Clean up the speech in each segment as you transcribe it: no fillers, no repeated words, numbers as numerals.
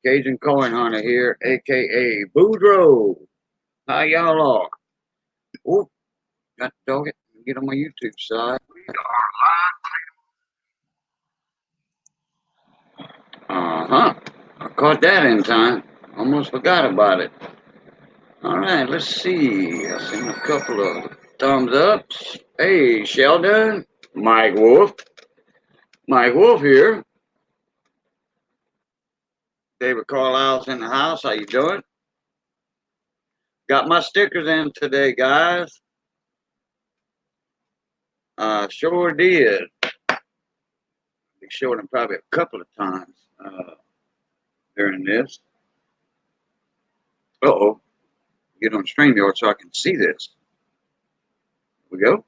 Cajun Coin Hunter here, aka Boudreaux. How y'all are? Oh, got to dog it. Get on my YouTube side. Uh-huh. I caught that in time. Almost forgot about it. All right, let's see. I seen a couple of thumbs ups. Hey, Sheldon. Mike Wolf. Mike Wolf here. David Carlisle's in the house. How you doing? Got my stickers in today, guys. Sure did. We showed them probably a couple of times during this. Uh-oh. Get on StreamYard so I can see this. Here we go.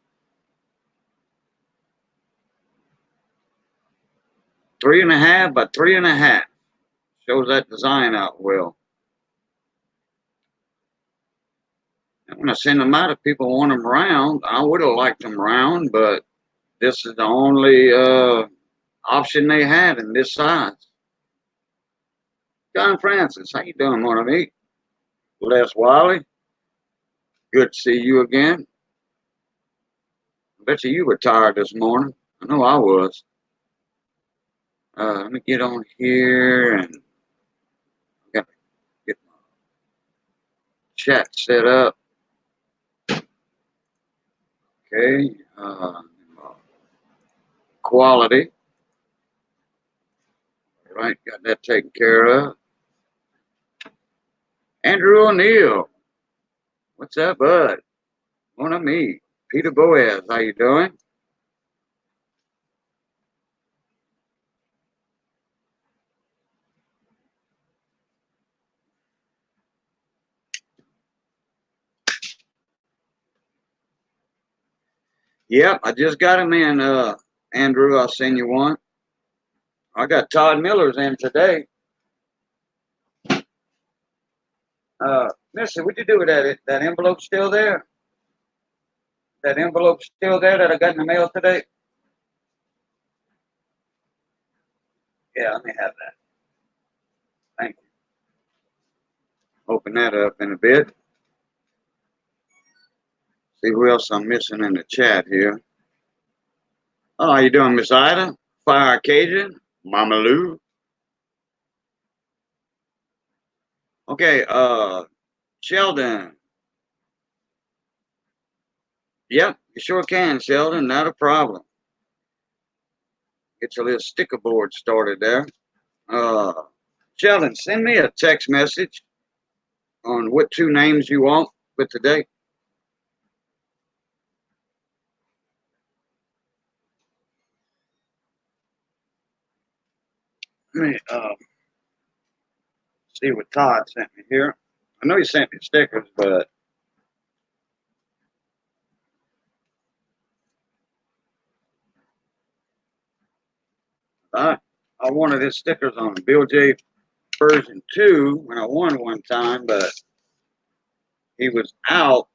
3.5 by 3.5. Shows that design out well. And when I send them out, if people want them round, I would have liked them round, but this is the only option they had in this size. John Francis, how you doing, mon ami? Les Wiley, good to see you again. I bet you were tired this morning. I know I was. Let me get on here and I got to get my chat set up. Okay. Quality. All right, got that taken care of. Andrew O'Neill. What's up, bud? Mon ami. Peter Boaz, how you doing? Yep, I just got him in, Andrew. I'll send you one. I got Todd Miller's in today. Mister, what'd you do with that? That envelope still there? That envelope still there that I got in the mail today? Yeah, let me have that. Thank you. Open that up in a bit. See who else I'm missing in the chat here. Oh, how you doing, Miss Ida? Fire Cajun? Mama Lou? Okay, Sheldon. Yep, you sure can, Sheldon. Not a problem. Get your little sticker board started there. Uh, Sheldon, send me a text message on what 2 names you want for today. Let me see what Todd sent me here. I know he sent me stickers, but I wanted his stickers on Bill J version 2 when I won one time, but he was out,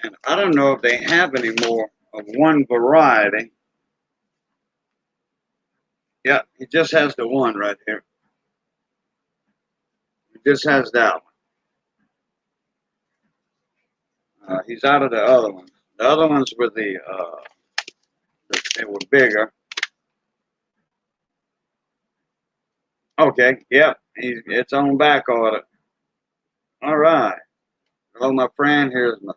and I don't know if they have any more of one variety. Yeah, he just has the one right here. He just has that one. He's out of the other ones. The other ones were they were bigger. Okay, yep, it's on back order. All right. Hello, my friend. Here's my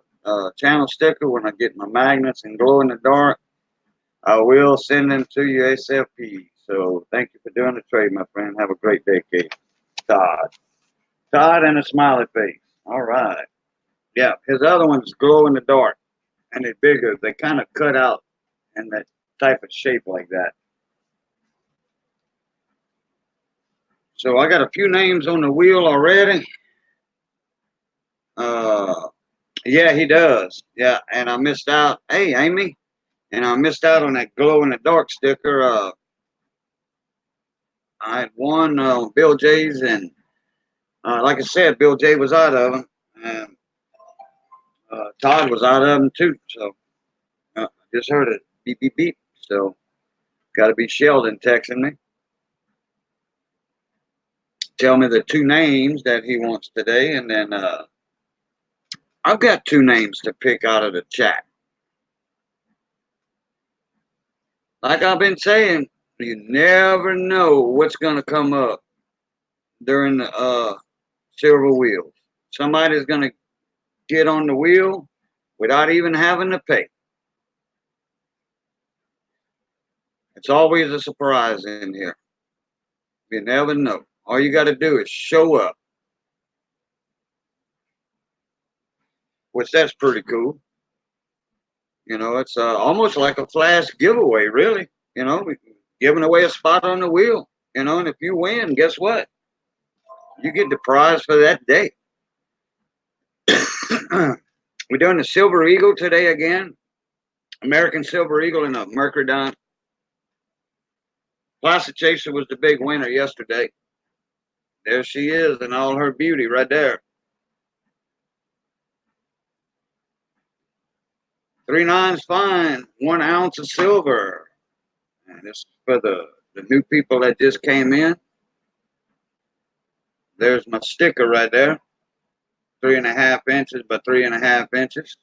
channel sticker. When I get my magnets and glow in the dark, I will send them to you ASAP. So thank you for doing the trade, my friend. Have a great day, Kate. Todd. Todd and a smiley face. All right. Yeah, his other ones glow in the dark, and they're bigger. They kind of cut out in that type of shape like that. So I got a few names on the wheel already. Yeah, he does. Yeah, and I missed out. Hey, Amy, and I missed out on that glow in the dark sticker. I had one Bill J's, and like I said, Bill J was out of them, and Todd was out of them too. So I just heard it beep beep beep. So got to be Sheldon texting me. tell me the two names that he wants today, and then I've got two names to pick out of the chat. Like I've been saying, you never know what's going to come up during the silver wheels. Somebody's going to get on the wheel without even having to pay. It's always a surprise in here. You never know. All you got to do is show up, which that's pretty cool. You know, it's almost like a flash giveaway, really. You know, giving away a spot on the wheel. You know, and if you win, guess what? You get the prize for that day. We're doing the Silver Eagle today again. American Silver Eagle in a Mercury dime. Classic Chaser was the big winner yesterday. There she is in all her beauty right there. 3 9's fine. 1 ounce of silver. And this is for the new people that just came in. There's my sticker right there. 3.5 inches by 3.5 inches.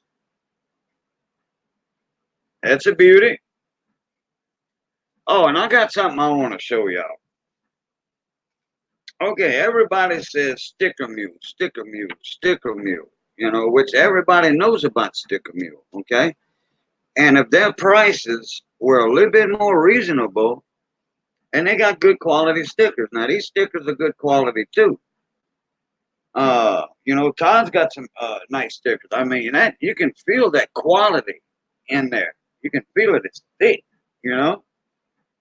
That's a beauty. Oh, and I got something I want to show y'all. Okay, everybody says sticker mule, sticker mule, sticker mule, you know, which everybody knows about sticker mule, okay? And if their prices were a little bit more reasonable, and they got good quality stickers. Now, these stickers are good quality, too. You know, Todd's got some nice stickers. I mean, that you can feel that quality in there. You can feel it. It's thick, you know?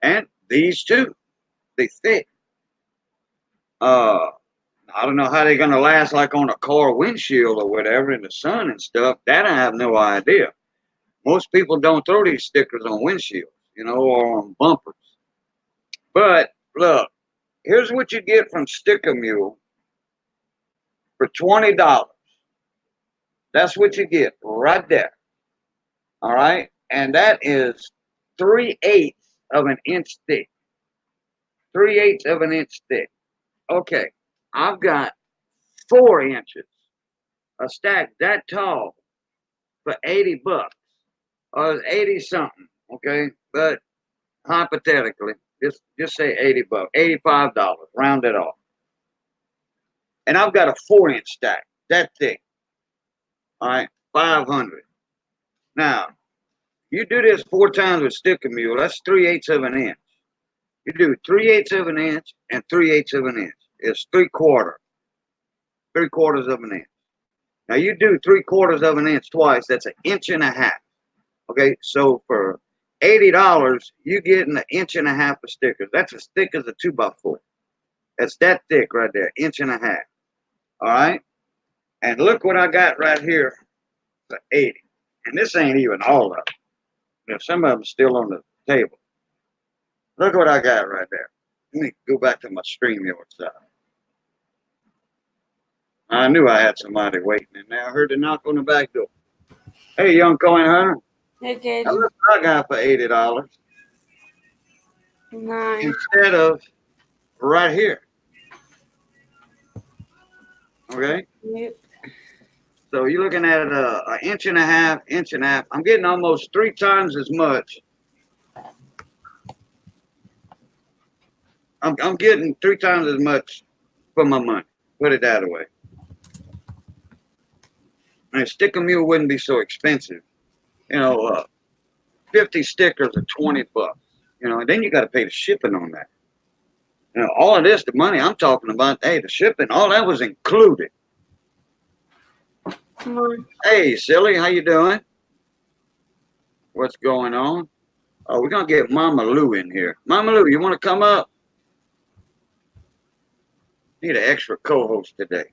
And these, too, they thick. I don't know how they're going to last like on a car windshield or whatever in the sun and stuff. That I have no idea. Most people don't throw these stickers on windshields, you know, or on bumpers. But look, here's what you get from Sticker Mule for $20. That's what you get right there. All right. And that is 3/8 of an inch thick. 3/8 of an inch thick. Okay. I've got 4 inches. A stack that tall for $80 or 80 something, okay? But hypothetically, just say $80, $85, round it off. And I've got a 4-inch stack, that thick. All right, 500. Now, you do this 4 times with Sticker Mule, that's 3/8 of an inch. You do 3/8 of an inch and 3/8 of an inch. It's 3/4. 3/4 of an inch. Now you do 3/4 of an inch twice, that's 1.5 inches. Okay, so for $80, you get an 1.5 inches of stickers. That's as thick as a 2x4. That's that thick right there, 1.5 inches. All right, and look what I got right here for 80. And this ain't even all of them. You know, some of them still on the table. Look what I got right there. Let me go back to my StreamYard side. I knew I had somebody waiting in there. I heard the knock on the back door. Hey, young coin hunter. Okay. Now look what I got for $80. Nice. Instead of right here. Okay? Yep. So you're looking at an 1.5 inches. I'm getting almost 3 times as much. I'm getting 3 times as much for my money. Put it that way. And a Sticker Mule wouldn't be so expensive. You know, 50 stickers are $20. You know, and then you got to pay the shipping on that. You know, all of this, the money I'm talking about, hey, the shipping, all that was included. Come on. Hey, silly, how you doing? What's going on? Oh, we're going to get Mama Lou in here. Mama Lou, you want to come up? Need an extra co-host today.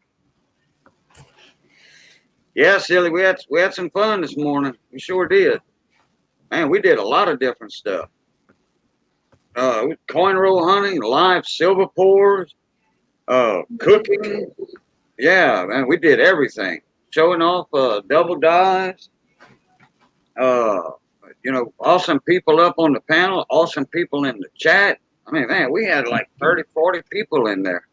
Yeah, silly, we had some fun this morning. We sure did. Man, we did a lot of different stuff. Coin roll hunting, live silver pours, cooking. Yeah, man, we did everything. Showing off double dives. You know, awesome people up on the panel, awesome people in the chat. I mean, man, we had like 30, 40 people in there.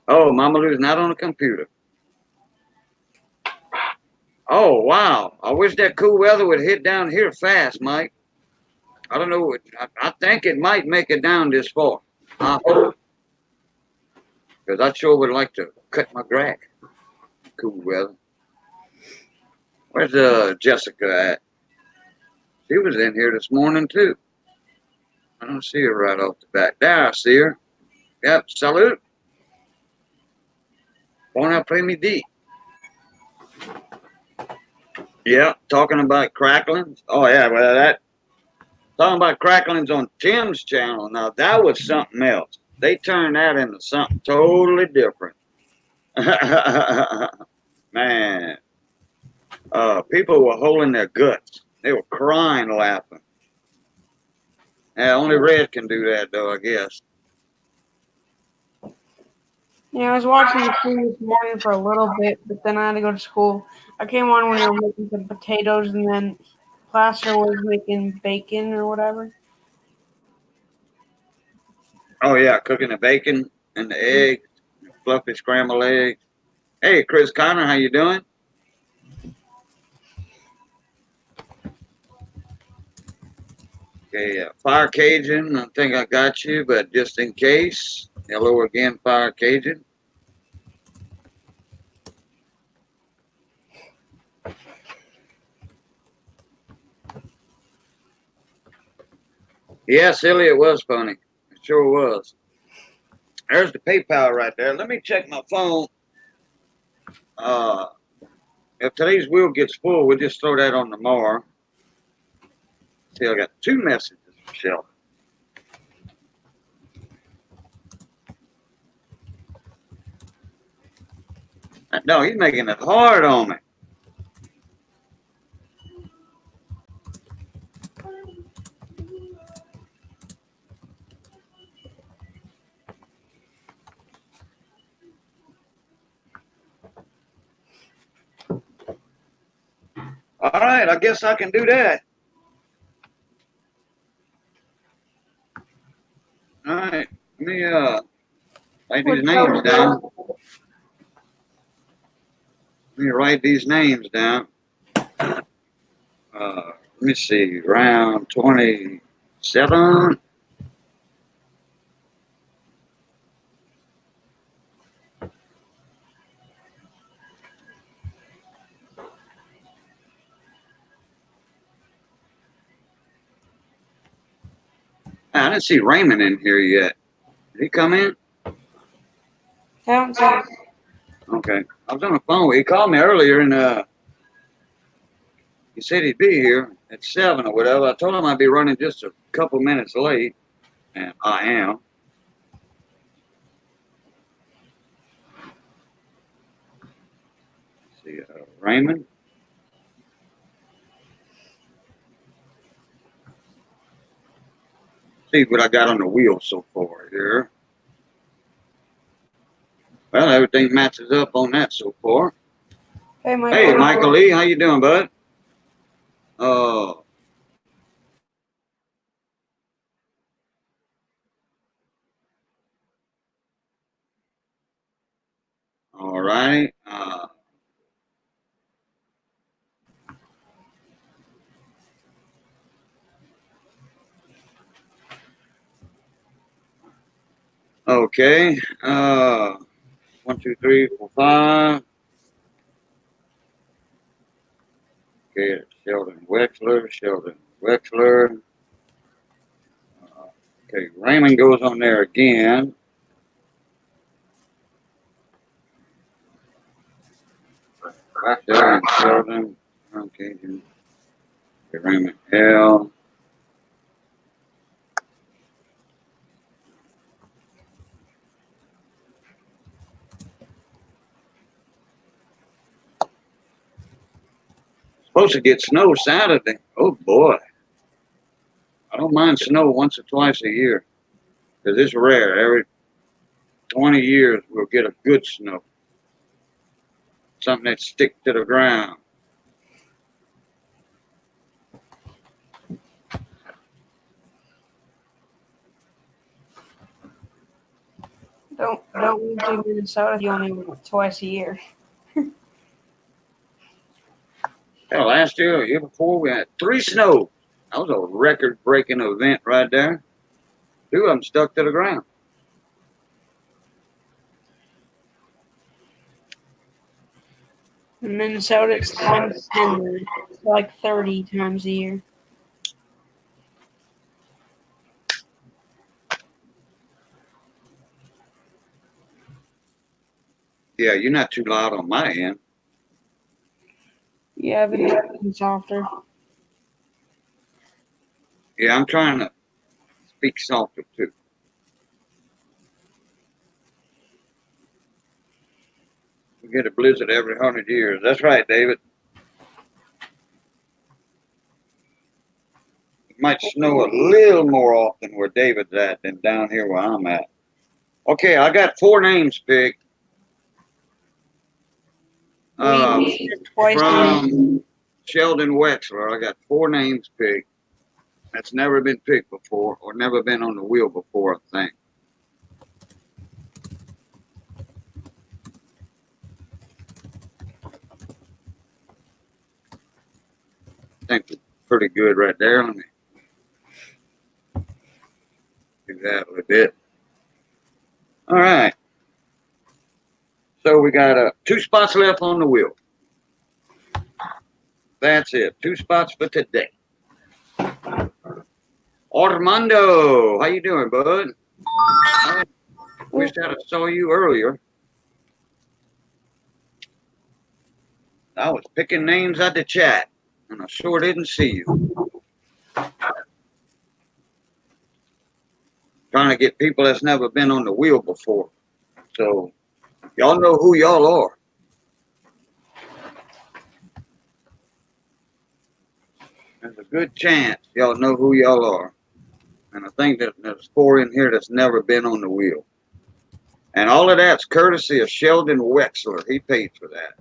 Oh, Mama Lou's not on the computer. Oh, wow. I wish that cool weather would hit down here fast, Mike. I don't know. I think it might make it down this far. I hope. Because I sure would like to cut my grass. Cool weather. Where's Jessica at? She was in here this morning, too. I don't see her right off the bat. There, I see her. Yep, salute. Bon après-midi. Yeah, talking about cracklings. Oh, yeah, well, talking about cracklings on Tim's channel. Now, that was something else. They turned that into something totally different. Man, people were holding their guts. They were crying, laughing. Yeah, only Red can do that, though, I guess. Yeah, I was watching the stream this morning for a little bit, but then I had to go to school. I came on when they were making some potatoes, and then Placer was making bacon or whatever. Oh, yeah, cooking the bacon and the eggs, fluffy scrambled eggs. Hey, Chris Connor, how you doing? Okay, Fire Cajun, I think I got you, but just in case, hello again, Fire Cajun. Yeah, silly, it was funny. It sure was. There's the PayPal right there. Let me check my phone. If today's wheel gets full, we'll just throw that on tomorrow. See, I got 2 messages from Sheldon. No, he's making it hard on me. All right, I guess I can do that. All right, let me write these names down. Let me write these names down. Let me see, round 27. I didn't see Raymond in here yet. Did he come in? Haven't seen. Okay. I was on the phone. He called me earlier and he said he'd be here at 7 or whatever. I told him I'd be running just a couple minutes late, and I am. Let's see, Raymond. See what I got on the wheel so far here. Well, everything matches up on that so far. Hey, Michael. Hey, Michael Lee, how you doing, bud? Oh. All right. Okay. 1, 2, 3, 4, 5. Okay, Sheldon Wexler. Okay, Raymond goes on there again. Sheldon. Okay, Raymond L. Supposed to get snow Saturday. Oh boy. I don't mind snow once or twice a year. Because it's rare. Every 20 years we'll get a good snow. Something that sticks to the ground. Don't move to Minnesota if you only move twice a year. Hell, last year or year before, we had 3 snows. That was a record-breaking event right there. 2 of them stuck to the ground. In Minnesota, it's times 10, so like 30 times a year. Yeah, you're not too loud on my end. Yeah, I've been speaking softer. Yeah, I'm trying to speak softer too. We get a blizzard every 100 years. That's right, David. It might snow a little more often where David's at than down here where I'm at. Okay, I got 4 names picked. We twice a year. From Sheldon Wexler, I got 4 names picked. That's never been picked before or never been on the wheel before, I think. I think it's pretty good right there. Let me do that a little bit. All right. So we got 2 spots left on the wheel. That's it. 2 spots for today. Armando, how you doing, bud? I wish I saw you earlier. I was picking names out the chat, and I sure didn't see you. Trying to get people that's never been on the wheel before. So y'all know who y'all are. There's a good chance y'all know who y'all are. And I think that there's 4 in here that's never been on the wheel. And all of that's courtesy of Sheldon Wexler. He paid for that.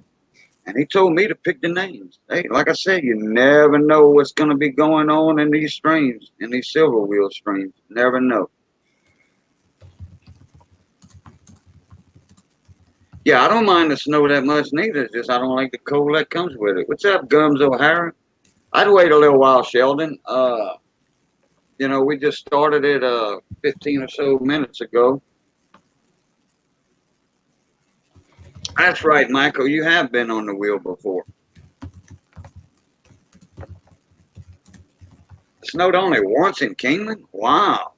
And he told me to pick the names. Hey, like I said, you never know what's going to be going on in these streams, in these silver wheel streams. Never know. Yeah, I don't mind the snow that much neither. It's just I don't like the cold that comes with it. What's up, Gums O'Hara? I'd wait a little while, Sheldon. We just started it 15 or so minutes ago. That's right, Michael. You have been on the wheel before. It snowed only once in Kingman? Wow.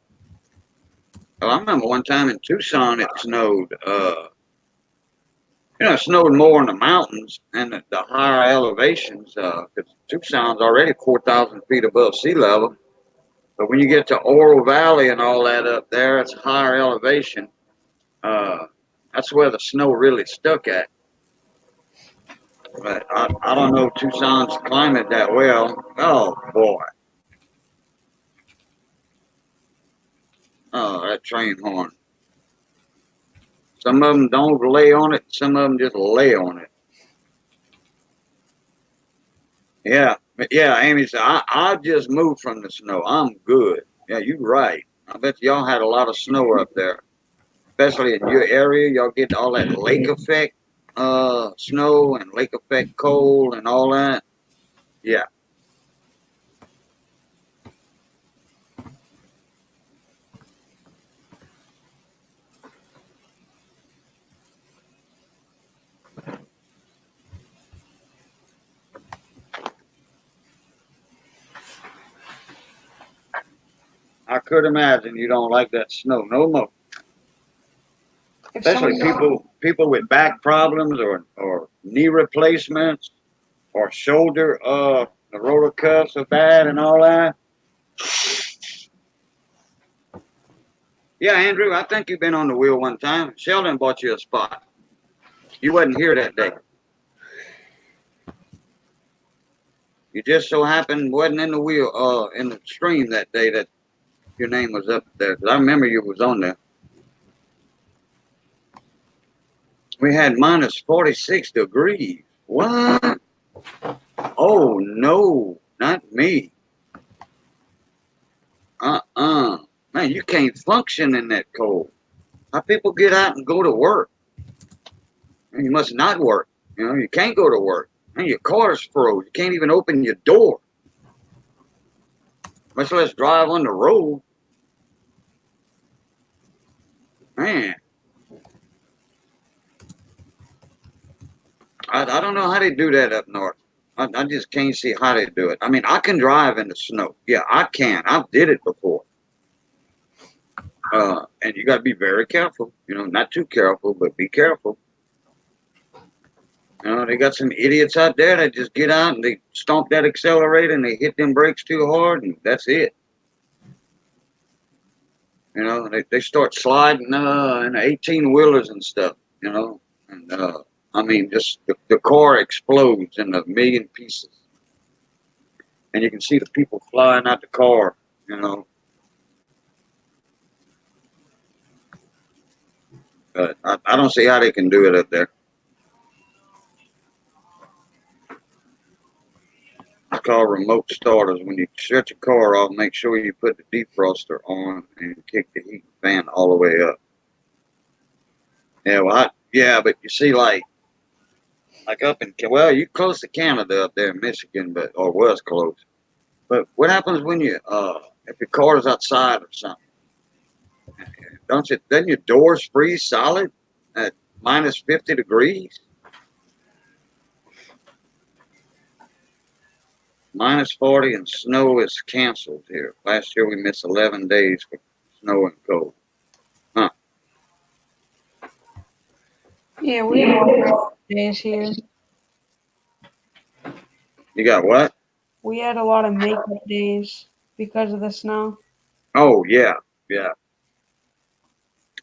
Well, I remember one time in Tucson it snowed. It snowed more in the mountains and the higher elevations because Tucson's already 4,000 feet above sea level. But when you get to Oro Valley and all that up there, it's higher elevation. That's where the snow really stuck at. But I don't know Tucson's climate that well. Oh, boy. Oh, that train horn. Some of them don't lay on it. Some of them just lay on it. Yeah. Yeah, Amy said, I just moved from the snow. I'm good. Yeah, you're right. I bet y'all had a lot of snow up there, especially in your area. Y'all get all that lake effect snow and lake effect cold and all that. Yeah. I could imagine you don't like that snow no more. Especially people with back problems or knee replacements or shoulder the roller cuffs are bad and all that. Yeah, Andrew, I think you've been on the wheel one time. Sheldon bought you a spot. You wasn't here that day. You just so happened wasn't in the wheel in the stream that day that your name was up there. 'Cause I remember you was on there. We had minus 46 degrees. What? Oh no, not me. Man, you can't function in that cold. How people get out and go to work? And you must not work. You can't go to work. And your car's froze. You can't even open your door, much less drive on the road. Man, I don't know how they do that up north. I just can't see how they do it. I mean, I can drive in the snow. Yeah, I can. I've did it before. And you got to be very careful. Not too careful, but be careful. They got some idiots out there that just get out and they stomp that accelerator and they hit them brakes too hard and that's it. They start sliding in 18 wheelers and stuff. And I mean, just the car explodes in a million pieces, and you can see the people flying out the car. You know, but I don't see how they can do it up there. It's called remote starters. When you shut your car off, make sure you put the defroster on and kick the heat fan all the way up. Yeah, well, yeah, but you see, like up in you close to Canada up there in Michigan, but or was close. But what happens when you if your car is outside or something? Don't you then your doors freeze solid at minus 50 degrees? Minus 40 and snow is canceled here. Last year we missed 11 days for snow and cold. Huh. Yeah, we had a lot of days here. You got what? We had a lot of makeup days because of the snow. Oh yeah, yeah,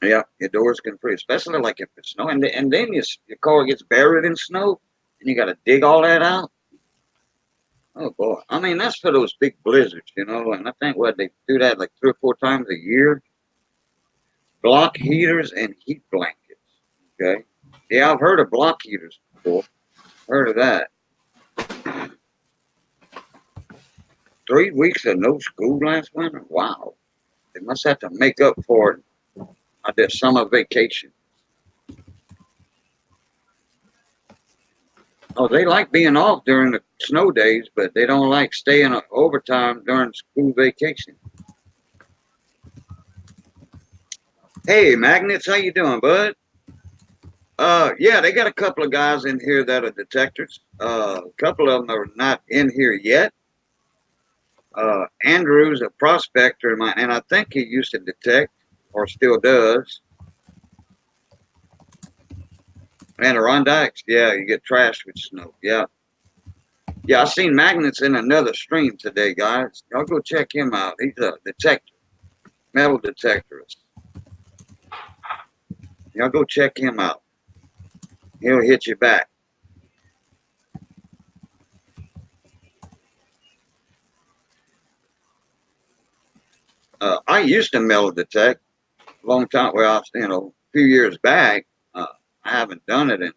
yeah. Your doors can freeze, especially like if it's snow, and then your car gets buried in snow, and you got to dig all that out. Oh boy, I mean that's for those big blizzards, and I think what they do that like 3 or 4 times a year. Block heaters and heat blankets. Okay, yeah, I've heard of block heaters before. Heard of that. 3 weeks of no school last winter. Wow, they must have to make up for it on their summer vacation. Oh, they like being off during the snow days, but they don't like staying overtime during school vacation. Hey, Magnets, how you doing, bud? Yeah, they got a couple of guys in here that are detectors. A couple of them are not in here yet. Andrew's a prospector, and I think he used to detect, or still does. Adirondacks, yeah, you get trashed with snow. Yeah, yeah. I seen Magnets in another stream today, guys. Y'all go check him out. He's a detector, metal detectorist. Y'all go check him out. He'll hit you back. I used to metal detect a long time. Well, a few years back. I haven't done it in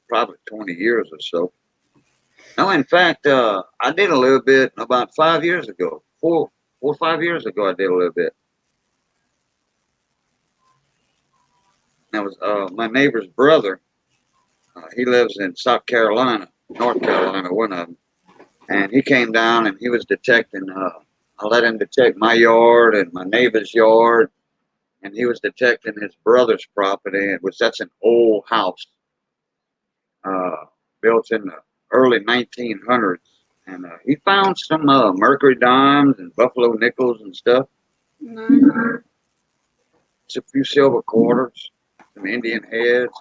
probably 20 years or so. No, in fact, I did a little bit about 5 years ago. 4 or 5 years ago, I did a little bit. That was my neighbor's brother. He lives in South Carolina, North Carolina, one of them. And he came down and he was detecting. I let him detect my yard and my neighbor's yard, and he was detecting his brother's property, which that's an old house, uh, built in the early 1900s. And he found some mercury dimes and buffalo nickels and stuff. Nice. It's a few silver quarters, some Indian heads.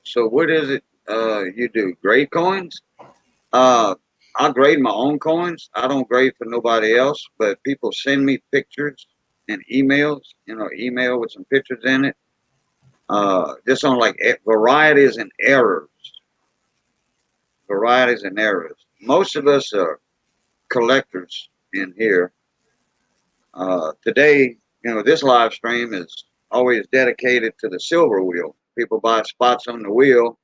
So what is it you do? Grade coins? Uh, I grade my own coins. I don't grade for nobody else, but people send me pictures and emails. Email with some pictures in it. Just on like varieties and errors. Varieties and errors. Most of us are collectors in here. Today, this live stream is always dedicated to the silver wheel. People buy spots on the wheel,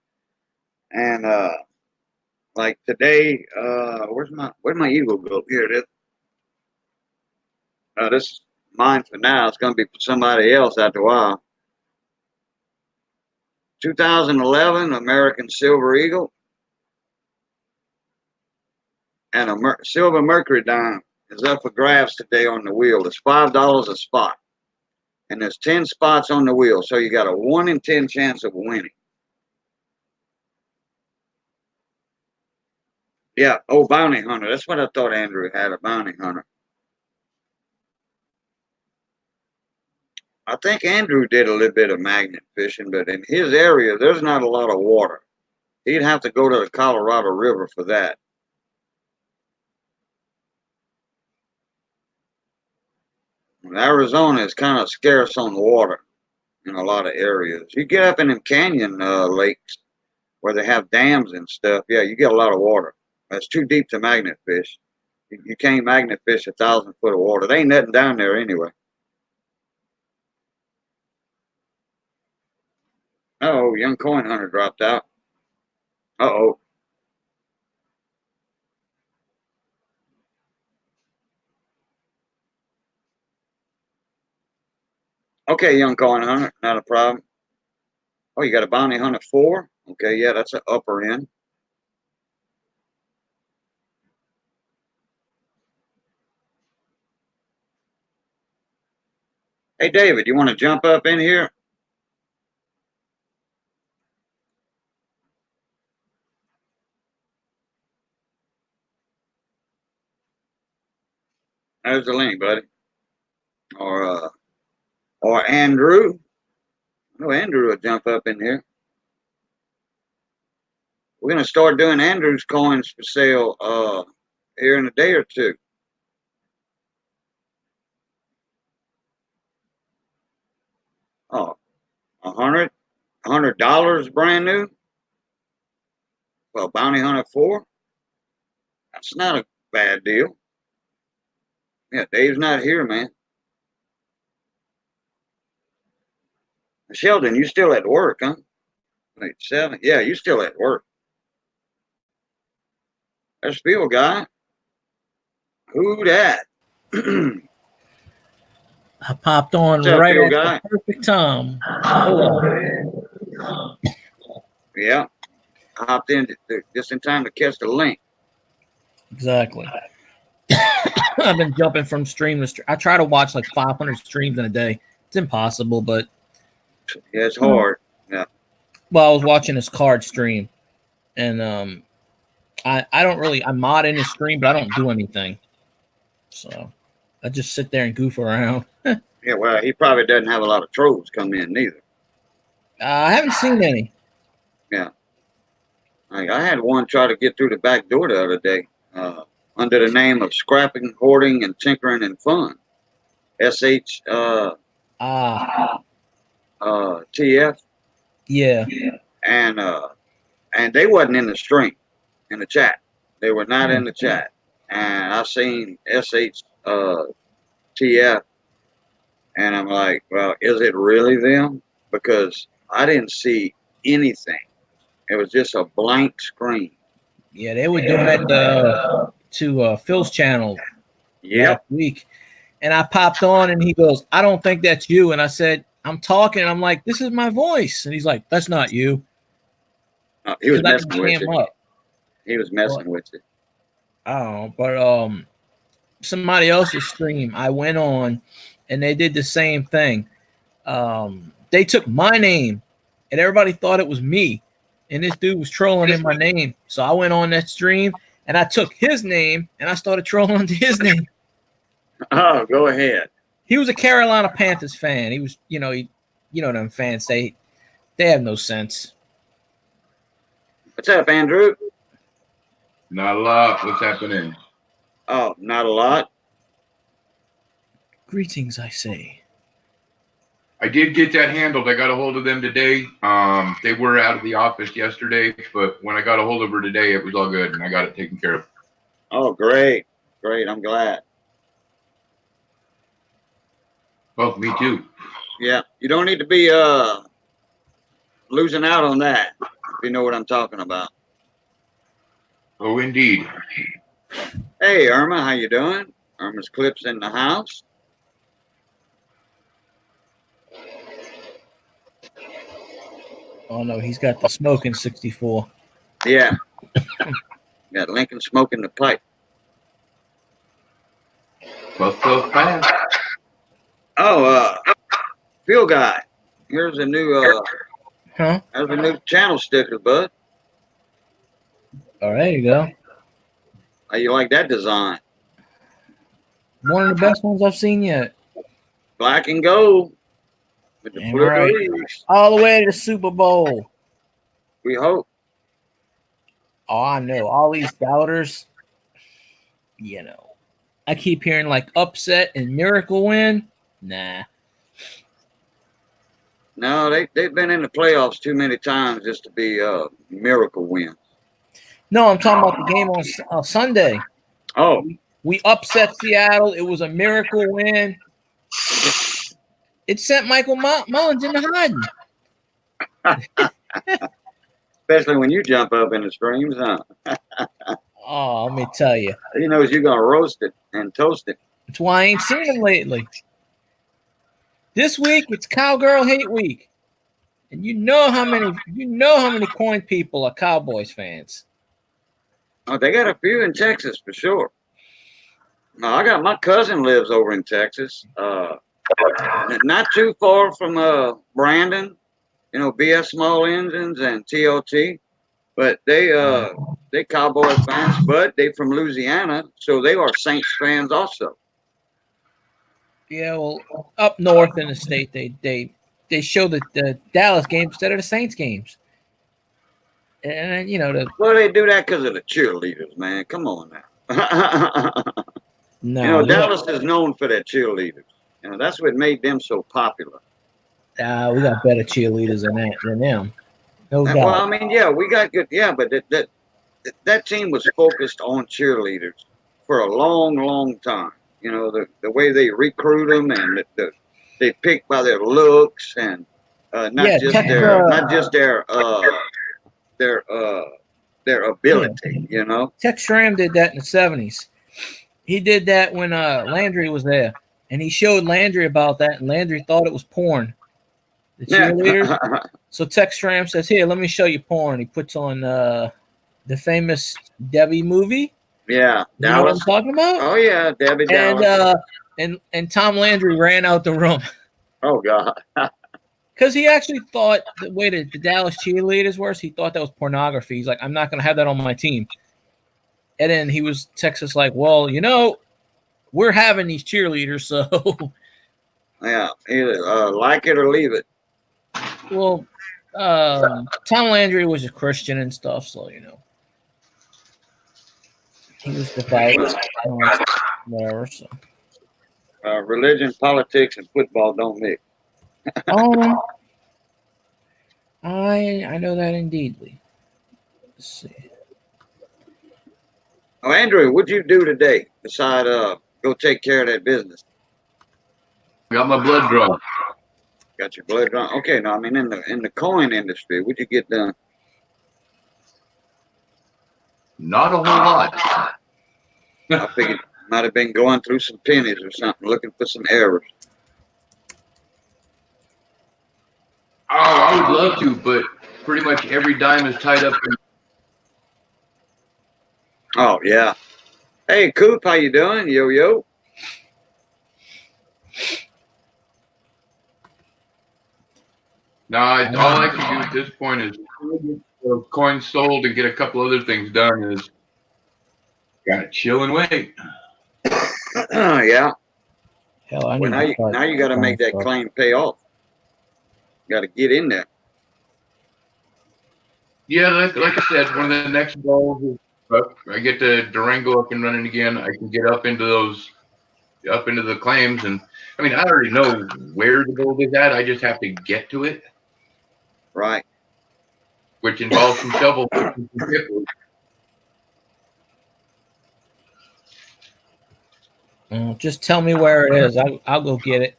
and like today, where'd my eagle go? Here it is. This is mine for now. It's going to be for somebody else after a while. 2011 American Silver Eagle and a Silver Mercury dime is up for grabs today on the wheel. It's $5 a spot. And there's 10 spots on the wheel. So you got a 1 in 10 chance of winning. Yeah. Oh, bounty hunter. That's what I thought Andrew had, a bounty hunter. I think Andrew did a little bit of magnet fishing, but in his area, there's not a lot of water. He'd have to go to the Colorado River for that. Arizona is kind of scarce on water in a lot of areas. You get up in them canyon lakes where they have dams and stuff, yeah, you get a lot of water. It's too deep to magnet fish. You can't magnet fish 1,000 foot of water. There ain't nothing down there anyway. Uh-oh, young coin hunter dropped out. Uh-oh. Okay, young coin hunter, not a problem. Oh, you got a bounty hunter 4? Okay, yeah, that's an upper end. Hey, David, you want to jump up in here? There's the link, buddy. Or Andrew. Oh, Andrew will jump up in here. We're gonna start doing Andrew's coins for sale here in a day or two. Oh, $100 brand new. Well, bounty hunter 4. That's not a bad deal. Yeah, Dave's not here, man. Sheldon, you still at work, huh? Wait, 7? Yeah, you still at work. There's Phil guy. Who that? I popped on What's up, right Phil at guy? the perfect time. Hold on. Yeah, I hopped in just in time to catch the link. Exactly. I've been jumping from stream to stream. I try to watch like 500 streams in a day. It's impossible, but Yeah, it's hard. Yeah. well, I was watching this card stream, and I don't really I mod in his stream, but I don't do anything. So I just sit there and goof around. Yeah, well, he probably doesn't have a lot of trolls come in neither. I haven't seen any. Yeah. Like, I had one try to get through the back door the other day under the name of Scrapping, Hoarding, and Tinkering and Fun. SH TF. Yeah. And they wasn't in the stream, in the chat. They were not in the chat. And I seen SH TF, and I'm like, well, is it really them? Because I didn't see anything. It was just a blank screen. Yeah, they were doing that to Phil's channel last week. And I popped on and he goes, I don't think that's you. And I said, I'm talking. And I'm like, this is my voice. And he's like, that's not you. He was messing with you. Up. He was messing with you. Oh, but somebody else's stream, I went on and they did the same thing. They took my name and everybody thought it was me. And this dude was trolling in my name. So I went on that stream and I took his name and I started trolling into his name. Oh, go ahead. He was a Carolina Panthers fan. He was, them fans say they have no sense. What's up, Andrew? Not a lot. What's happening? Oh, not a lot. Greetings, I say. I did get that handled. I got a hold of them today. They were out of the office yesterday, but when I got a hold of her today, it was all good, and I got it taken care of. Oh, great. Great. I'm glad. Well, me too. Yeah, you don't need to be losing out on that, if you know what I'm talking about. Oh, indeed. Hey, Irma, how you doing? Irma's Clips in the house. Oh no, he's got the smoking 64. Yeah. Got Lincoln smoking the pipe. What's so fast? Oh, Phil guy. Here's a new Huh? there's a new channel sticker, bud. Oh, there you go. How you like that design? One of the best ones I've seen yet. Black and gold with the Damn blue right. leaves. All the way to the Super Bowl. We hope. Oh, I know. All these doubters, you know. I keep hearing like upset and miracle win. Nah. No, they've been in the playoffs too many times just to be miracle wins. No, I'm talking about the game on Sunday. Oh, We upset Seattle. It was a miracle win. It sent Michael Mullins into hiding. especially when you jump up in the streams, huh? Oh, let me tell you. He knows you're gonna roast it and toast it. That's why I ain't seen him lately. This week it's Cowgirl Hate Week. And you know how many coin people are Cowboys fans. Oh, they got a few in Texas for sure. No, I got my cousin lives over in Texas. Not too far from Brandon, you know, BS Small Engines and TLT. But they Cowboy fans, but they from Louisiana, so they are Saints fans also. Yeah, well, up north in the state, they show the Dallas games instead of the Saints games. And you know Well, they do that because of the cheerleaders, man. Come on now. no, You know, Dallas is known for their cheerleaders. You know, that's what made them so popular. we got better cheerleaders than them. No doubt. Well, I mean, yeah, we got good. Yeah, but that team was focused on cheerleaders for a long, long time. You know, the way they recruit them and they pick by their looks and not just their ability. You know. Tex Schramm did that in the 70s. He did that when Landry was there, and he showed Landry about that, and Landry thought it was porn. The cheerleaders. So Tex Schramm says, "Here, let me show you porn." He puts on the famous Debbie movie. Yeah, you know what I'm talking about? Oh yeah, Debbie Dallas. And Tom Landry ran out the room. Oh God. Because he actually thought the way that the Dallas cheerleaders were, he thought that was pornography. He's like, I'm not going to have that on my team. And then he was Texas like, well, you know, we're having these cheerleaders, so. Yeah, either like it or leave it. Well, Tom Landry was a Christian and stuff, so, you know. He was devout. Whatever, so. Religion, politics, and football don't mix. I know that indeedly. Let's see. Oh, Andrew, what'd you do today besides go take care of that business? Got my blood drawn. Got your blood drawn. Okay, no, I mean in the coin industry, what'd you get done? Not a whole lot. I figured you might have been going through some pennies or something, looking for some errors. Oh, I would love to, but pretty much every dime is tied up. Oh yeah. Hey, Coop, how you doing? Yo yo. No, all I can do at this point is coins sold and get a couple other things done. Is gotta chill and wait. Yeah. Hell, I Well, now you got to make that claim pay off. You got to get in there. Yeah, like I said, one of the next goals is I get the Durango up and running again. I can get up into the claims, and I mean, I already know where the gold is at. I just have to get to it. Right. Which involves some shovel. Just tell me where it is. I'll go get it.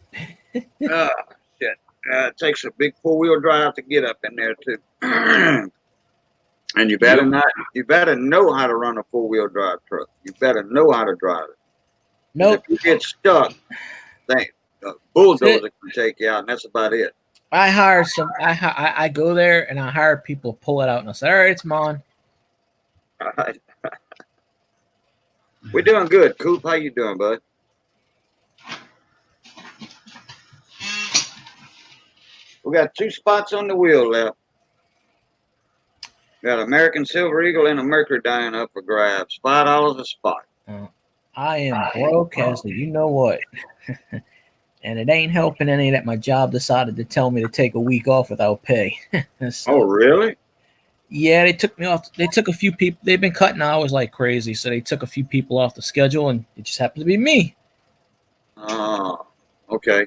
Shit. It takes a big 4-wheel drive to get up in there too. And you better you better know how to run a 4-wheel drive truck. You better know how to drive it. Nope. If you get stuck, bulldozer can take you out, and that's about it. I hire some. I go there and I hire people to pull it out, and I say, "All right, it's mine." All right. We're doing good. Coop, how you doing, bud? We got 2 spots on the wheel left. Got American Silver Eagle and a Mercury up for grabs. $5 a spot. I am broke as the you know what, and it ain't helping any that my job decided to tell me to take a week off without pay. So, Oh, really? yeah, they took me off. They took a few people. They've been cutting hours like crazy, so they took a few people off the schedule, and it just happened to be me. Oh, okay.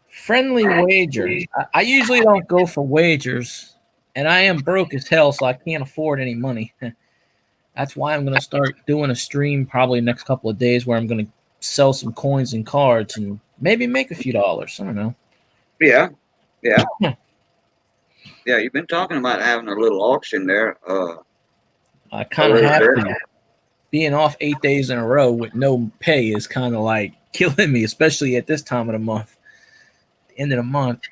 Friendly wager. I usually don't go for wagers, and I am broke as hell, so I can't afford any money. That's why I'm going to start doing a stream probably next couple of days where I'm going to sell some coins and cards and maybe make a few dollars. I don't know. Yeah, yeah. Yeah, you've been talking about having a little auction there. I kind of have to. Being off 8 days in a row with no pay is kind of like killing me, especially at this time of the month, end of the month.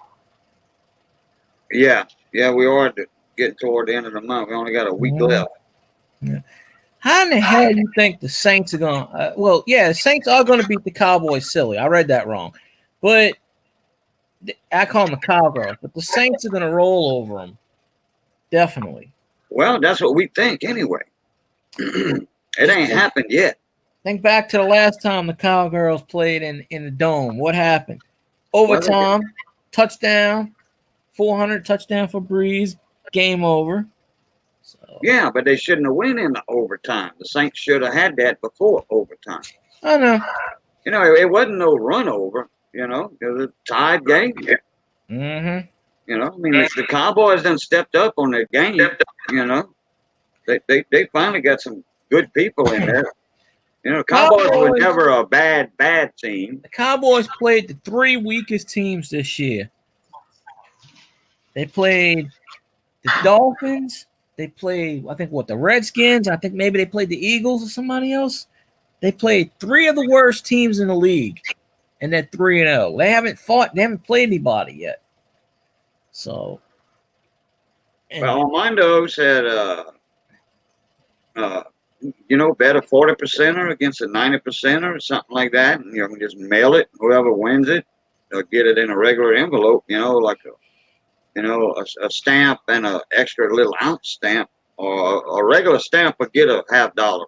Yeah, yeah, we are getting toward the end of the month. We only got a week left. Yeah. How in the hell do you think the Saints are going to well, yeah, the Saints are going to beat the Cowboys silly. I read that wrong. But I call them the Cowgirls. But the Saints are going to roll over them. Definitely. Well, that's what we think anyway. It ain't happened yet. Think back to the last time the Cowgirls played in the Dome. What happened? Overtime, touchdown, 400 touchdown for Breeze, game over. So, yeah, but they shouldn't have went into overtime. The Saints should have had that before overtime. I know. You know, it wasn't no run over. You know, it was a tied game. Mm-hmm. You know, I mean, the Cowboys done stepped up on their game. You know, they finally got some good people in there. You know, Cowboys were never a bad team. The Cowboys played the 3 weakest teams this year. They played the Dolphins. They played, I think, the Redskins. I think maybe they played the Eagles or somebody else. They played 3 of the worst teams in the league, and they're 3-0. They haven't fought. They haven't played anybody yet. So, well, Armando said, you know, bet a 40%er against a 90%er or something like that, and you know, just mail it. Whoever wins it, they'll get it in a regular envelope. You know, like a stamp and an extra little ounce stamp, or a regular stamp would get a $50.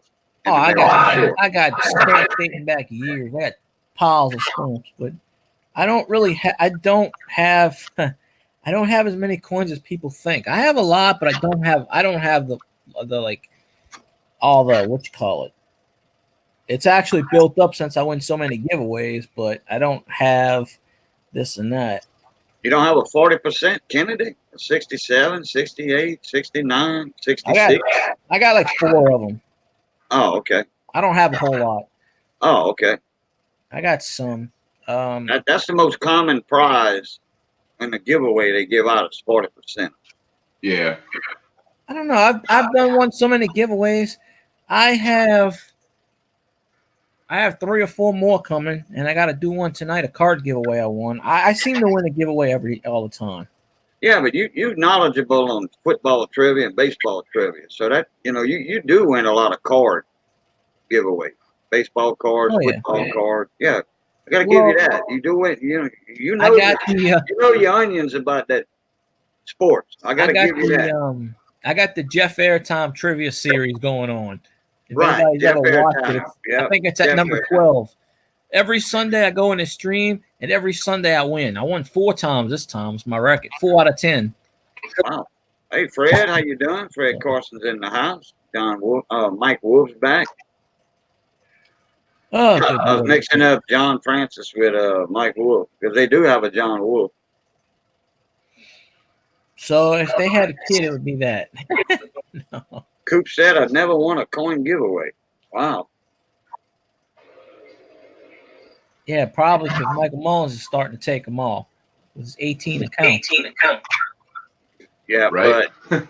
Oh, I got stamps dating back years. I got piles of stamps, but I don't really I don't have as many coins as people think. I have a lot, but I don't have the like all the what you call it. It's actually built up since I win so many giveaways, but I don't have this and that. You don't have a 40% Kennedy? 67, 68, 69, 66? I got like 4 of them. Oh, okay. I don't have a whole lot. Oh, okay. I got some. That's the most common prize in the giveaway they give out is 40%. Yeah. I don't know. I've done so many giveaways. I have 3 or 4 more coming, and I got to do one tonight. A card giveaway I won. I seem to win a giveaway all the time. Yeah, but you're knowledgeable on football trivia and baseball trivia, so that you do win a lot of card giveaway, baseball cards, football cards. Yeah, I got to give you that. You do it. You know your onions about that sports. I got to give you that. I got the Jeff Airtime trivia series going on. If right, anybody's Jeff ever watched it, I think it's at number 12. Every Sunday I go in the stream, and every Sunday I win. I won 4 times this time. It's my record. 4 out of 10. Wow. Hey, Fred, how you doing? Fred Carson's in the house. Mike Wolf's back. Oh, I was mixing up John Francis with Mike Wolf because they do have a John Wolf. So if they had a kid, it would be that. No. Coop said I'd never won a coin giveaway. Wow. Yeah, probably because Michael Mullins is starting to take them all. It was 18 accounts. Yeah, right. But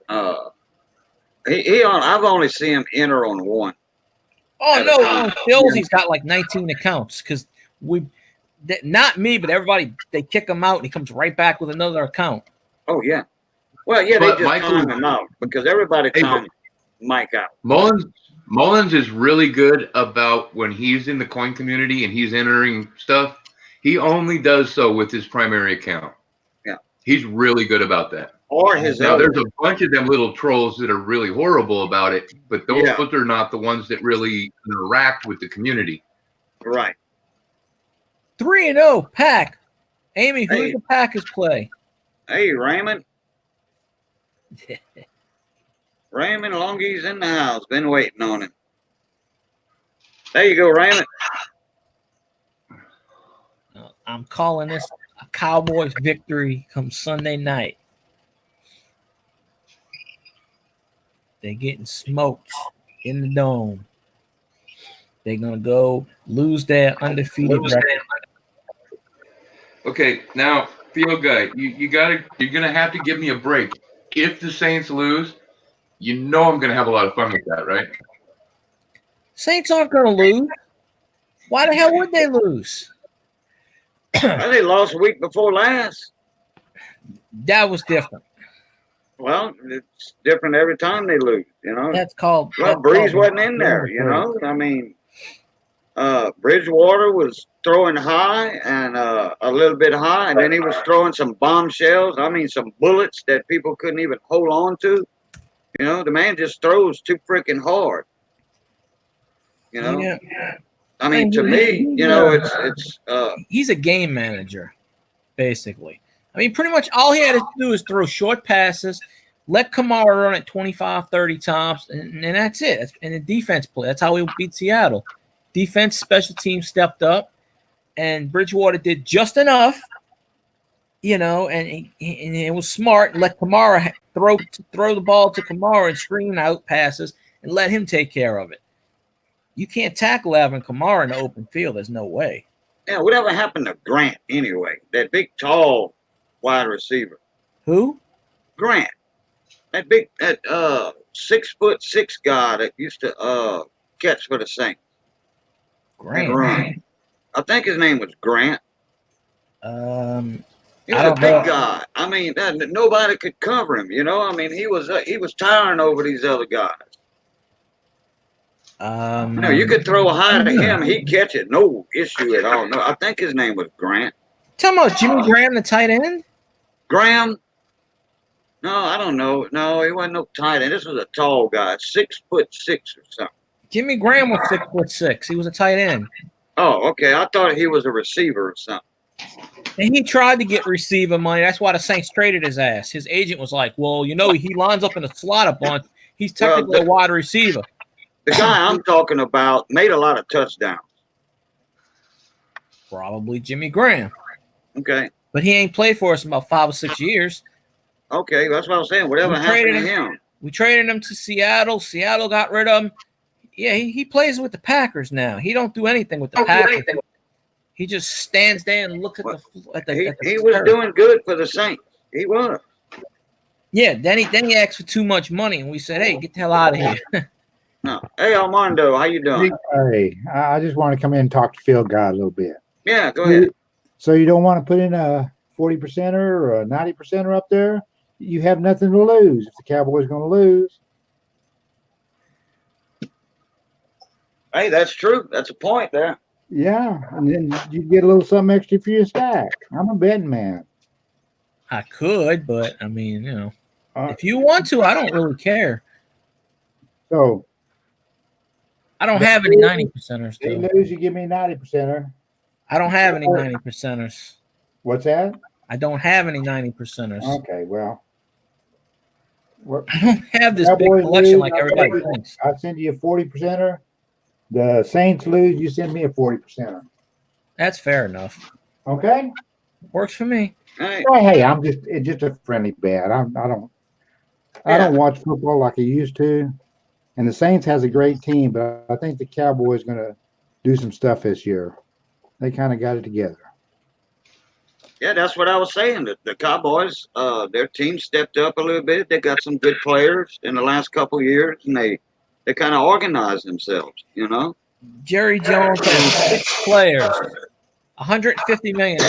I've only seen him enter on one. Oh no, Phil's he's got like 19 accounts because not me, but everybody, they kick him out and he comes right back with another account. Oh yeah. Well, yeah, But they just time him out because everybody timed Mike out. Mullins is really good about when he's in the coin community and he's entering stuff. He only does so with his primary account. Yeah. He's really good about that. Or his Now, other. there's a bunch of them little trolls that are really horrible about it, but those Yeah. are not the ones that really interact with the community. Right. 3-0 pack. Amy, who Hey. did the Packers play? Hey, Raymond. Raymond Longie's in the house. Been waiting on him. There you go, Raymond. I'm calling this a Cowboys victory come Sunday night. They're getting smoked in the dome. They're gonna go lose their undefeated record. Okay, now field guy, you're gonna have to give me a break. If the Saints lose, you know I'm gonna have a lot of fun with that, right? Saints aren't gonna lose. Why the hell would they lose? Well, they lost a week before last. That was different. Well, it's different every time they lose, you know. That's called. Well, Breeze wasn't in there, you know. I mean, Bridgewater was throwing high and a little bit high, and then he was throwing some bombshells. I mean, some bullets that people couldn't even hold on to. You know, the man just throws too freaking hard. You know, Yeah. I mean, to me, you know, it's. He's a game manager, basically. I mean, pretty much all he had to do is throw short passes, let Kamara run at 25, 30 times, and that's it. And the defense play. That's how he beat Seattle. Defense, special teams stepped up, and Bridgewater did just enough, you know, and it was smart. And let Kamara throw the ball to Kamara and screen out passes and let him take care of it. You can't tackle Alvin Kamara in the open field. There's no way. Yeah, whatever happened to Grant anyway? That big, tall wide receiver. Who? Grant. That big, 6'6" guy that used to catch for the Saints. Grant. I think his name was Grant. He was a big guy. I mean, nobody could cover him. You know, I mean, he was towering over these other guys. You know, you could throw a high to him, he'd catch it, no issue at all. No, I think his name was Grant. Talking about Jimmy Graham, the tight end? Graham? No, I don't know. No, he wasn't no tight end. This was a tall guy, 6'6" or something. Jimmy Graham was 6'6". He was a tight end. Oh, okay. I thought he was a receiver or something. And he tried to get receiver money. That's why the Saints traded his ass. His agent was like, well, you know, he lines up in the slot a bunch. He's technically a wide receiver. The guy I'm talking about made a lot of touchdowns. Probably Jimmy Graham. Okay. But he ain't played for us in about 5 or 6 years. Okay, that's what I was saying. Whatever happened to him? We traded him to Seattle. Seattle got rid of him. Yeah, he plays with the Packers now. He don't do anything with the Packers. He just stands there and looks at the He was doing good for the Saints. He was. Yeah, then he asked for too much money, and we said, hey, get the hell out of here. No. Hey, Armando, how you doing? Hey, I just want to come in and talk to Phil Guy a little bit. Yeah, go ahead. So you don't want to put in a 40%er or a 90%er up there? You have nothing to lose if the Cowboys are going to lose. Hey, that's true. That's a point there. Yeah, and then you get a little something extra for your stack. I'm a betting man. I could, but I mean, you know, if you want to, I don't really care. So I don't have any 90%ers. They lose, you give me a 90%er. I don't have any 90%ers. What's that? I don't have any 90%ers. Okay, well. I don't have this big collection like everybody thinks. I send you a 40%er. The Saints lose, you send me a 40%er. That's fair enough. Okay? Works for me. Well, hey, it's just a friendly bet. I don't watch football like I used to. And the Saints has a great team, but I think the Cowboys going to do some stuff this year. They kind of got it together. Yeah, that's what I was saying. The Cowboys, their team stepped up a little bit. They got some good players in the last couple of years, and they kind of organized themselves, you know? Jerry Jones has 6 players 150 million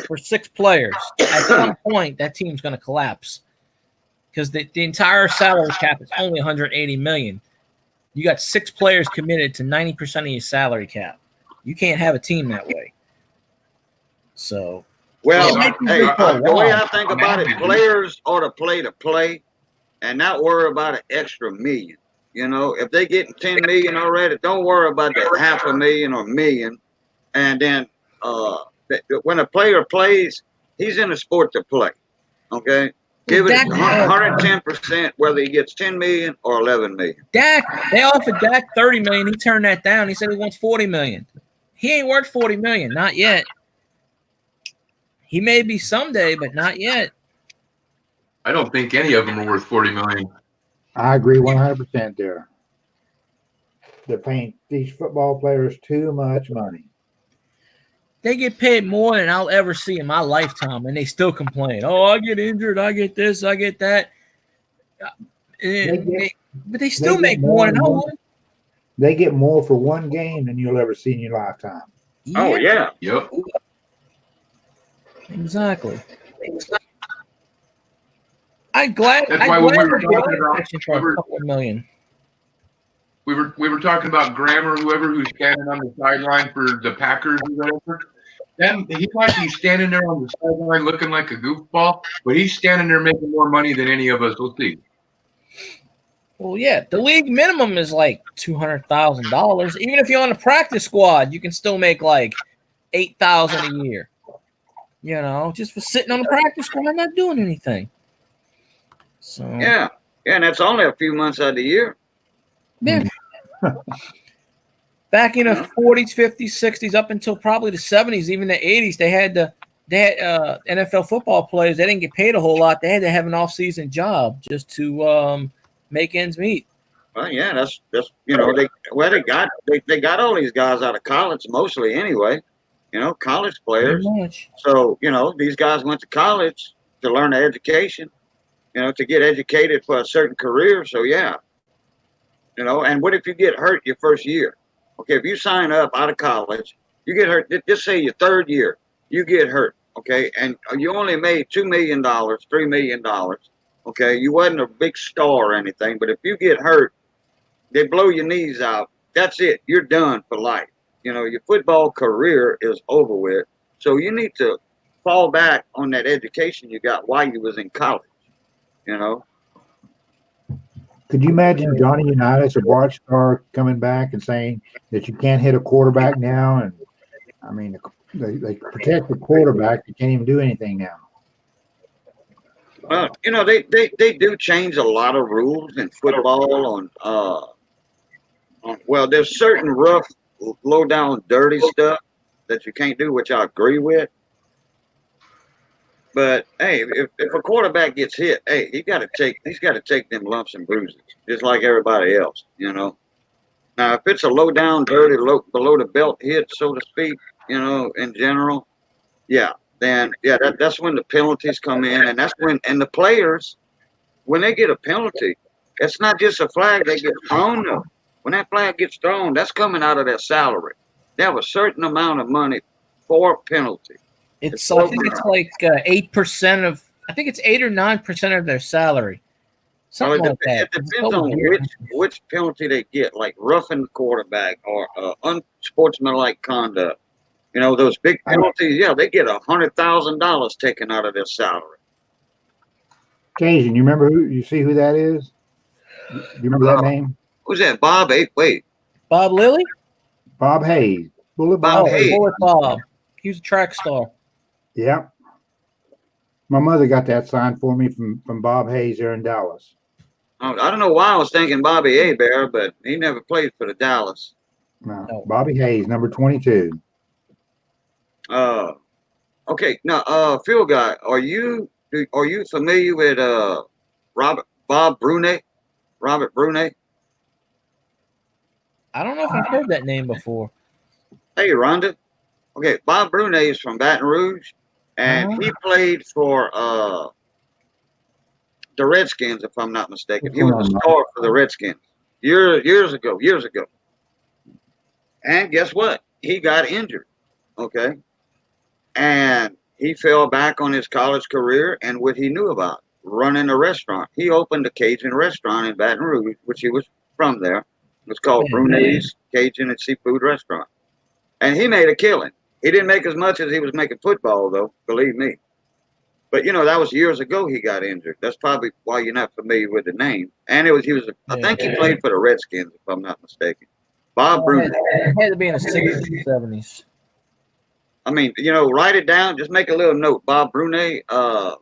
for 6 players. At some point, that team's going to collapse because the entire salary cap is only 180 million. You got 6 players committed to 90% of your salary cap. You can't have a team that way. So, Well, hey, the way I think about it, players ought to play and not worry about an extra million. You know, if they getting 10 million already, don't worry about the $500,000 or $1 million. And then when a player plays, he's in the sport to play. Okay, give it 110%, whether he gets 10 million or 11 million. Dak, they offered Dak 30 million. He turned that down. He said he wants 40 million. He ain't worth 40 million, not yet. He may be someday, but not yet. I don't think any of them are worth 40 million. I agree 100% there. They're paying these football players too much money. They get paid more than I'll ever see in my lifetime, and they still complain. Oh, I get injured. I get this. I get that. But they still make more than I would. They get more for one game than you'll ever see in your lifetime. Yeah. Oh, yeah. Yep. Exactly. I'm glad. That's why when we were talking about for a couple of million. We were talking about Graham or whoever who's standing on the sideline for the Packers or whatever. Then he might be standing there on the sideline looking like a goofball, but he's standing there making more money than any of us will see. Well, yeah, the league minimum is like $200,000. Even if you're on a practice squad, you can still make like $8,000 a year. You know, just for sitting on the practice squad and not doing anything. So yeah, and that's only a few months out of the year. Yeah. Back in the 40s, 50s, 60s, up until probably the 70s, even the 80s, they had NFL football players. They didn't get paid a whole lot. They had to have an off-season job just to make ends meet. Well, yeah, that's you know they got all these guys out of college mostly anyway. You know, college players. So you know these guys went to college to learn an education. You know, to get educated for a certain career. So yeah. You know, and what if you get hurt your first year? Okay, if you sign up out of college, you get hurt. Just say your third year, you get hurt. Okay, and you only made $2 million, $3 million. Okay, you wasn't a big star or anything, but if you get hurt, they blow your knees out. That's it. You're done for life. You know, your football career is over with. So you need to fall back on that education you got while you was in college. You know. Could you imagine Johnny Unitas or Bart Starr coming back and saying that you can't hit a quarterback now? And I mean, they protect the quarterback. You can't even do anything now. You know, they do change a lot of rules in football on well, there's certain rough, low down, dirty stuff that you can't do, which I agree with. But hey, if a quarterback gets hit, hey, he's got to take them lumps and bruises, just like everybody else, you know. Now, if it's a low down, dirty, below the belt hit, so to speak, you know, in general, yeah, then yeah, that's when the penalties come in, and that's when the players, when they get a penalty, it's not just a flag they get thrown though. When that flag gets thrown, that's coming out of their salary. They have a certain amount of money for penalty. I think it's like 8% of. I think it's 8 or 9% of their salary. Something like that. It depends on which penalty they get, like roughing the quarterback or unsportsmanlike conduct. You know, those big penalties. Yeah, they get $100,000 taken out of their salary. Cajun, you remember who? You see who that is? Do you remember that name? Who's that? Bob? Wait. Bob Lilly? Bob Hayes. Bob Hayes. Bullet Bob. He was a track star. Yep. My mother got that signed for me from Bob Hayes there in Dallas. I don't know why I was thinking Bobby Hebert, but he never played for the Dallas. No. Bobby Hayes, number 22. Okay. Now, Phil guy, are you familiar with Bob Brunet? Robert Brunet? I don't know if I've heard that name before. Hey, Rhonda. Okay, Bob Brunet is from Baton Rouge, and he played for the Redskins, if I'm not mistaken. He was a star for the Redskins years ago. And guess what? He got injured. Okay, and he fell back on his college career and what he knew about running a restaurant. He opened a Cajun restaurant in Baton Rouge, which he was from there. It was called Man. Brunei's Cajun and Seafood Restaurant, and he made a killing. He didn't make as much as he was making football, though. Believe me. But that was years ago. He got injured. That's probably why you're not familiar with the name. And he was. I think he played for the Redskins, if I'm not mistaken. Bob Brunei. It had to be in the 60s, 70s. I mean, write it down. Just make a little note. Bob Brunet, Brunet,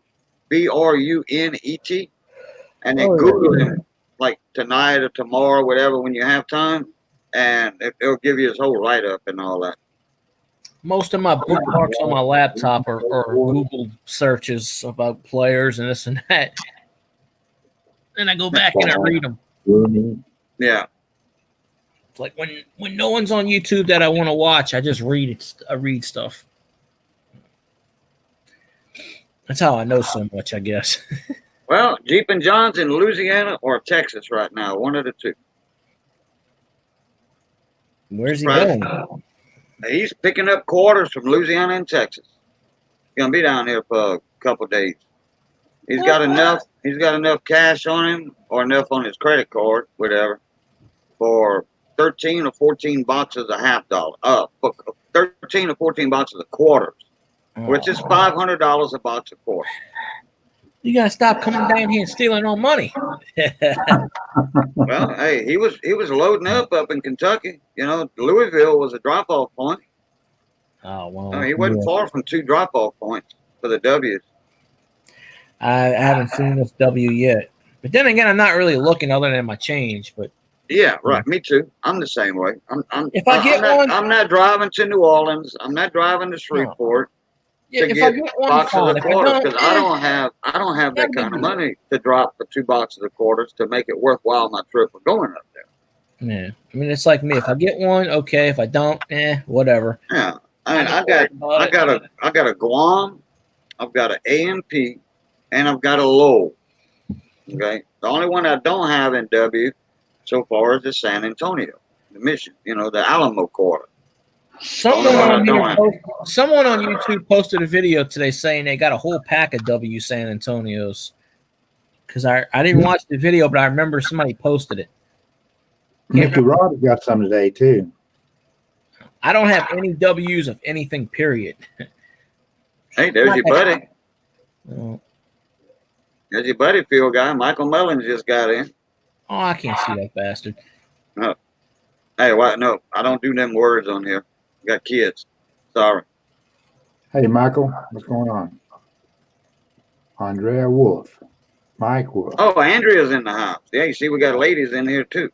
and then Google him like tonight or tomorrow, whatever, when you have time, and it'll give you his whole write up and all that. Most of my bookmarks on my laptop are Google searches about players and this and that. Then I go back and I read them. Yeah. It's like when no one's on YouTube that I want to watch, I just read it. I read stuff. That's how I know so much, I guess. Well, Jeep and John's in Louisiana or Texas right now, one of the two. Where's he going? He's picking up quarters from Louisiana and Texas. He's gonna be down here for a couple of days. He's got enough. He's got enough cash on him or enough on his credit card, whatever, for 13 or 14 boxes of $50. 13 or 14 boxes of quarters, which is $500 a box of quarters. You gotta stop coming down here and stealing our money. Well, hey, he was loading up in Kentucky. Louisville was a drop-off point. Oh well. I mean, he wasn't far from 2 drop-off points for the W's. I haven't seen this W yet, but then again, I'm not really looking other than my change. But yeah, right. Me too. I'm the same way. If I get one, I'm not driving to New Orleans. I'm not driving to Shreveport. Yeah, if I get one, fine. If I don't, because I don't have that kind of money to drop for 2 boxes of quarters to make it worthwhile my trip for going up there. Yeah, I mean it's like me. If I get one, okay. If I don't, whatever. Yeah, I mean I got a Guam, I've got an A&P, and I've got a Lowell. Okay, the only one I don't have in W so far is the San Antonio, the Mission. The Alamo quarter. Someone on YouTube posted a video today saying they got a whole pack of W San Antonios. Because I didn't watch the video, but I remember somebody posted it. Mickey Rod got some today too. I don't have any W's of anything, period. Hey, there's your buddy. There's your buddy, field guy. Michael Mullins just got in. Oh, I can't see that bastard. No. Hey, what? No, I don't do them words on here. Got kids. Sorry. Hey, Michael, what's going on? Andrea Wolf. Mike Wolf. Oh, Andrea's in the house. Yeah, you see, we got ladies in here, too.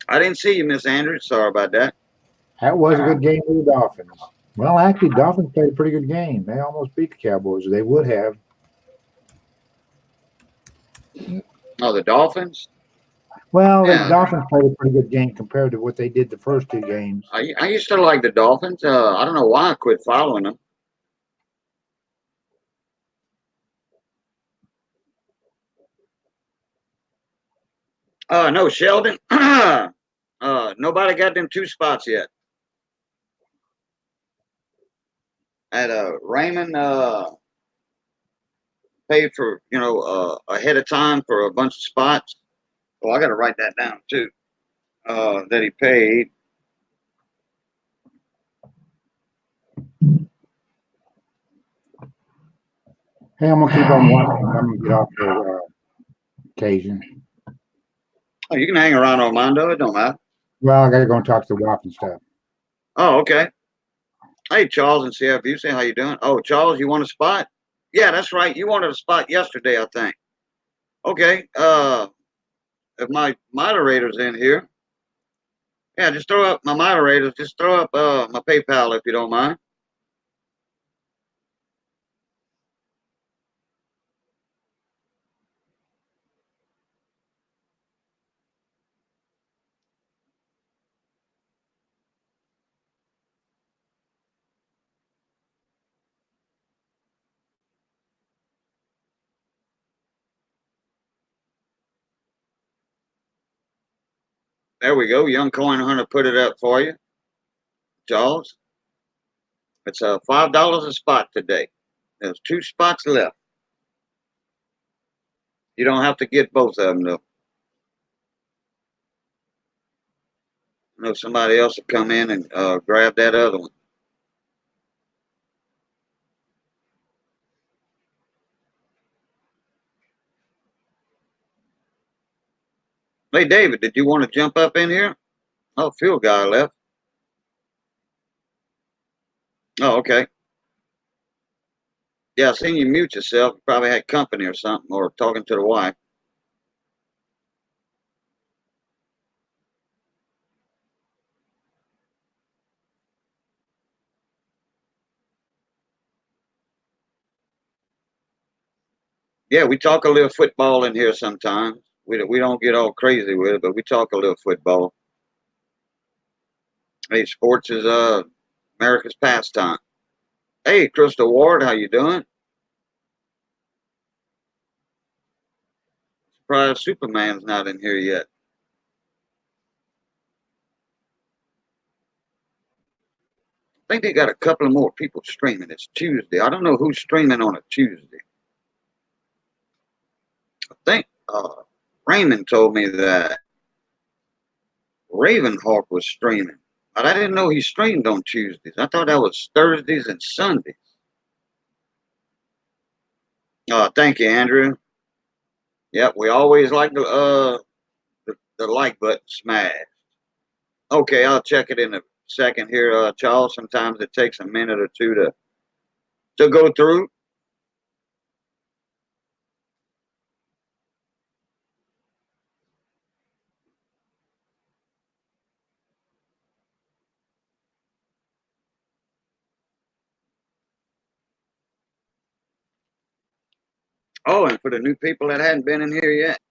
I didn't see you, Miss Andrews. Sorry about that. That was a good game for the Dolphins. Well, actually, Dolphins played a pretty good game. They almost beat the Cowboys. They would have. Oh, the Dolphins? Well, the Dolphins played a pretty good game compared to what they did the first 2 games. I used to like the Dolphins. I don't know why I quit following them. No, Sheldon. Nobody got them 2 spots yet. Raymond paid for, ahead of time for a bunch of spots. Oh, I got to write that down too. That he paid. Hey, I'm gonna keep on watching. I'm gonna get off the occasion. Oh, you can hang around Armando. It don't matter. Well, I gotta go and talk to the WAP and stuff. Oh, okay. Hey, Charles and CFU, say how you doing? Oh, Charles, you want a spot? Yeah, that's right. You wanted a spot yesterday, I think. Okay. If my moderator's in here, yeah, just throw up my moderators. Just throw up my PayPal if you don't mind. There we go. Young Coin Hunter put it up for you. Charles. It's $5 a spot today. There's 2 spots left. You don't have to get both of them though. I know somebody else will come in and grab that other one. Hey, David, did you want to jump up in here? Oh, field guy left. Oh, okay. Yeah, I seen you mute yourself. You probably had company or something, or talking to the wife. Yeah, we talk a little football in here sometimes. We don't get all crazy with it, but we talk a little football. Hey, sports is America's pastime. Hey, Crystal Ward, how you doing? Surprised Superman's not in here yet. I think they got a couple of more people streaming. It's Tuesday. I don't know who's streaming on a Tuesday. I think Raymond told me that Ravenhawk was streaming, but I didn't know he streamed on Tuesdays. I thought that was Thursdays and Sundays. Thank you, Andrew. Yep, we always like the like button smash. Okay, I'll check it in a second here, Charles. Sometimes it takes a minute or two to go through. Oh, and for the new people that hadn't been in here yet,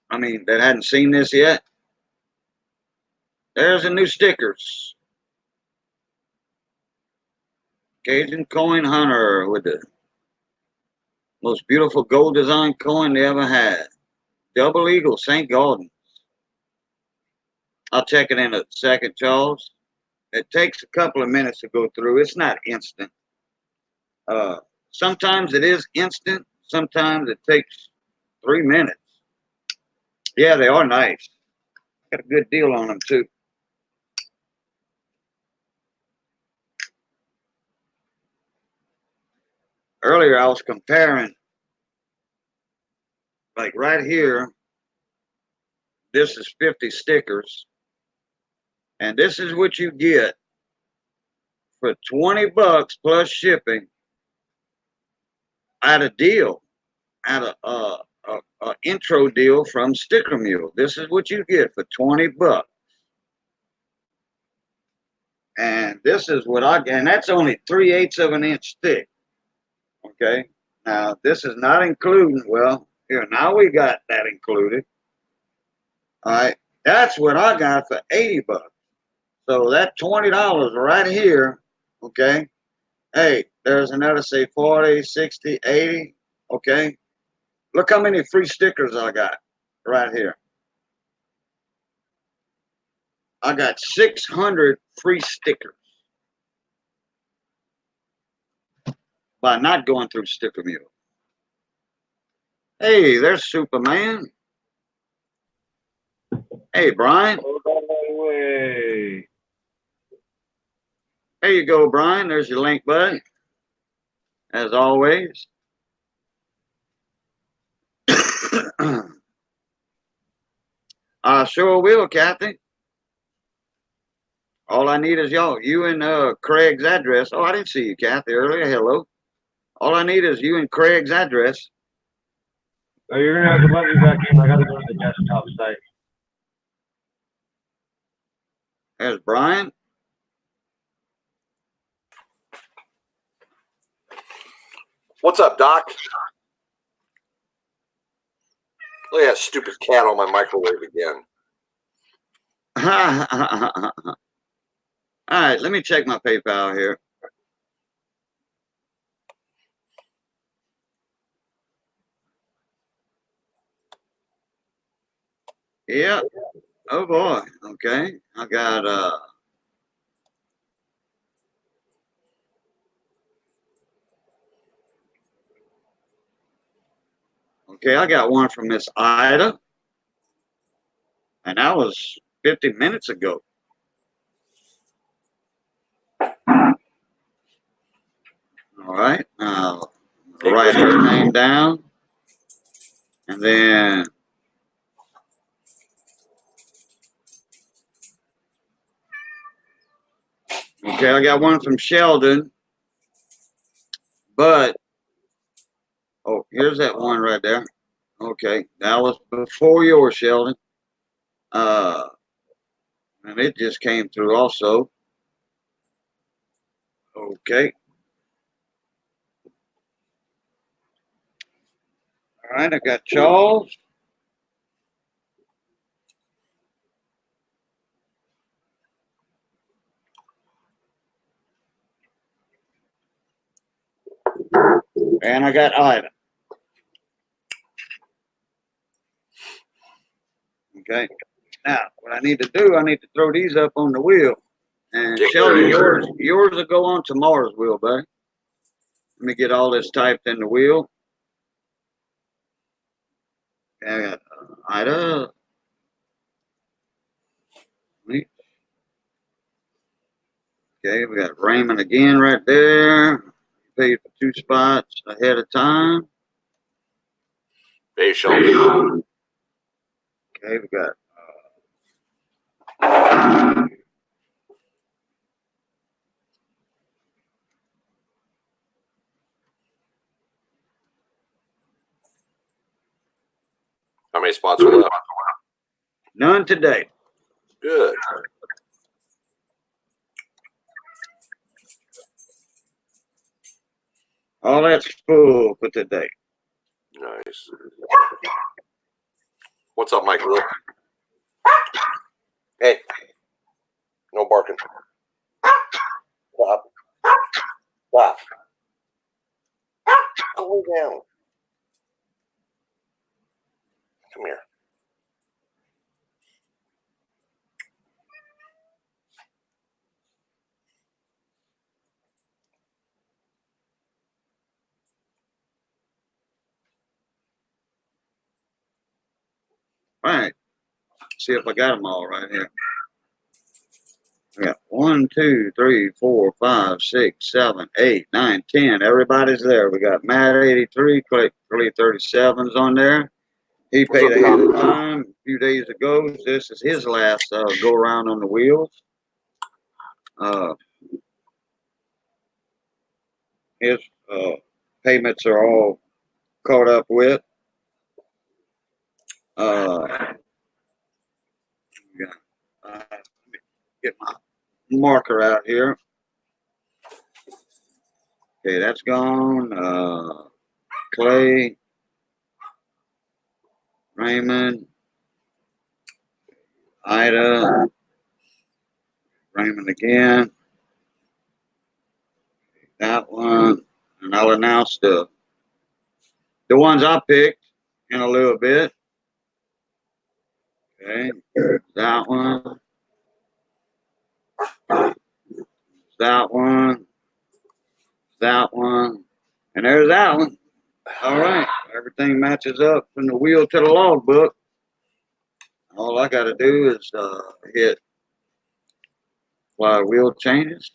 I mean, that hadn't seen this yet, there's the new stickers. Cajun Coin Hunter with the most beautiful gold design coin they ever had. Double Eagle, St. Gaudens. I'll check it in a second, Charles. It takes a couple of minutes to go through. It's not instant. Sometimes it is instant. Sometimes it takes 3 minutes. Yeah, they are nice. Got a good deal on them too. Earlier, I was comparing, like right here. This is 50 stickers, and this is what you get for 20 bucks plus shipping at a deal, at a intro deal from Sticker Mule. This is what you get for 20 bucks. And this is what I get, and that's only 3/8 of an inch thick. Okay. Now this is not including, well, here, now we got that included. All right. That's what I got for 80 bucks. So that $20 right here, okay. Hey, there's another, say 40, 60, 80. Okay. Look how many free stickers I got right here. I got 600 free stickers by not going through Sticker Mule. Hey, there's Superman. Hey, Brian. There you go, Brian. There's your link, bud. As always. I sure will, Kathy. All I need is y'all, you and Craig's address. Oh, I didn't see you, Kathy, earlier. Hello. All I need is you and Craig's address. Oh, you're gonna have to let me back in. I gotta go to the desktop site. There's Brian. What's up, Doc? Look at that stupid cat on my microwave again. All right, let me check my PayPal here. Yep. Oh boy. Okay. I got Okay, I got one from Miss Ida, and that was 50 minutes ago. All right, now write her name down, and then okay, I got one from Sheldon, but oh, here's that one right there. Okay, that was before yours, Sheldon. And it just came through also. Okay. All right, I got Charles. And I got Ida. Okay. Now, what I need to do, I need to throw these up on the wheel. And Sheldon, yours will go on tomorrow's wheel, buddy. Let me get all this typed in the wheel. Okay, I got Ida. Okay, we got Raymond again right there. Paid for 2 spots ahead of time. Hey, Sheldon. Okay, we got How many spots are left? none today. Good. All that's full for today. Nice. What's up, Michael? Hey, no barking. Stop. Stop. Go down. Come here. All right. See if I got them all right here. I got 1, 2, 3, 4, 5, 6, 7, 8, 9, 10. Everybody's there. We got Matt 83, Clay 37's on there. He paid ahead of time a few days ago. This is his last go around on the wheels. His payments are all caught up with. Yeah. Let me get my marker out here. Okay, that's gone. Clay, Raymond, Ida, Raymond again. That one, and I'll announce the ones I picked in a little bit. Okay, that one, that one, that one, and there's that one. All right, everything matches up from the wheel to the logbook. All I got to do is hit apply wheel changes.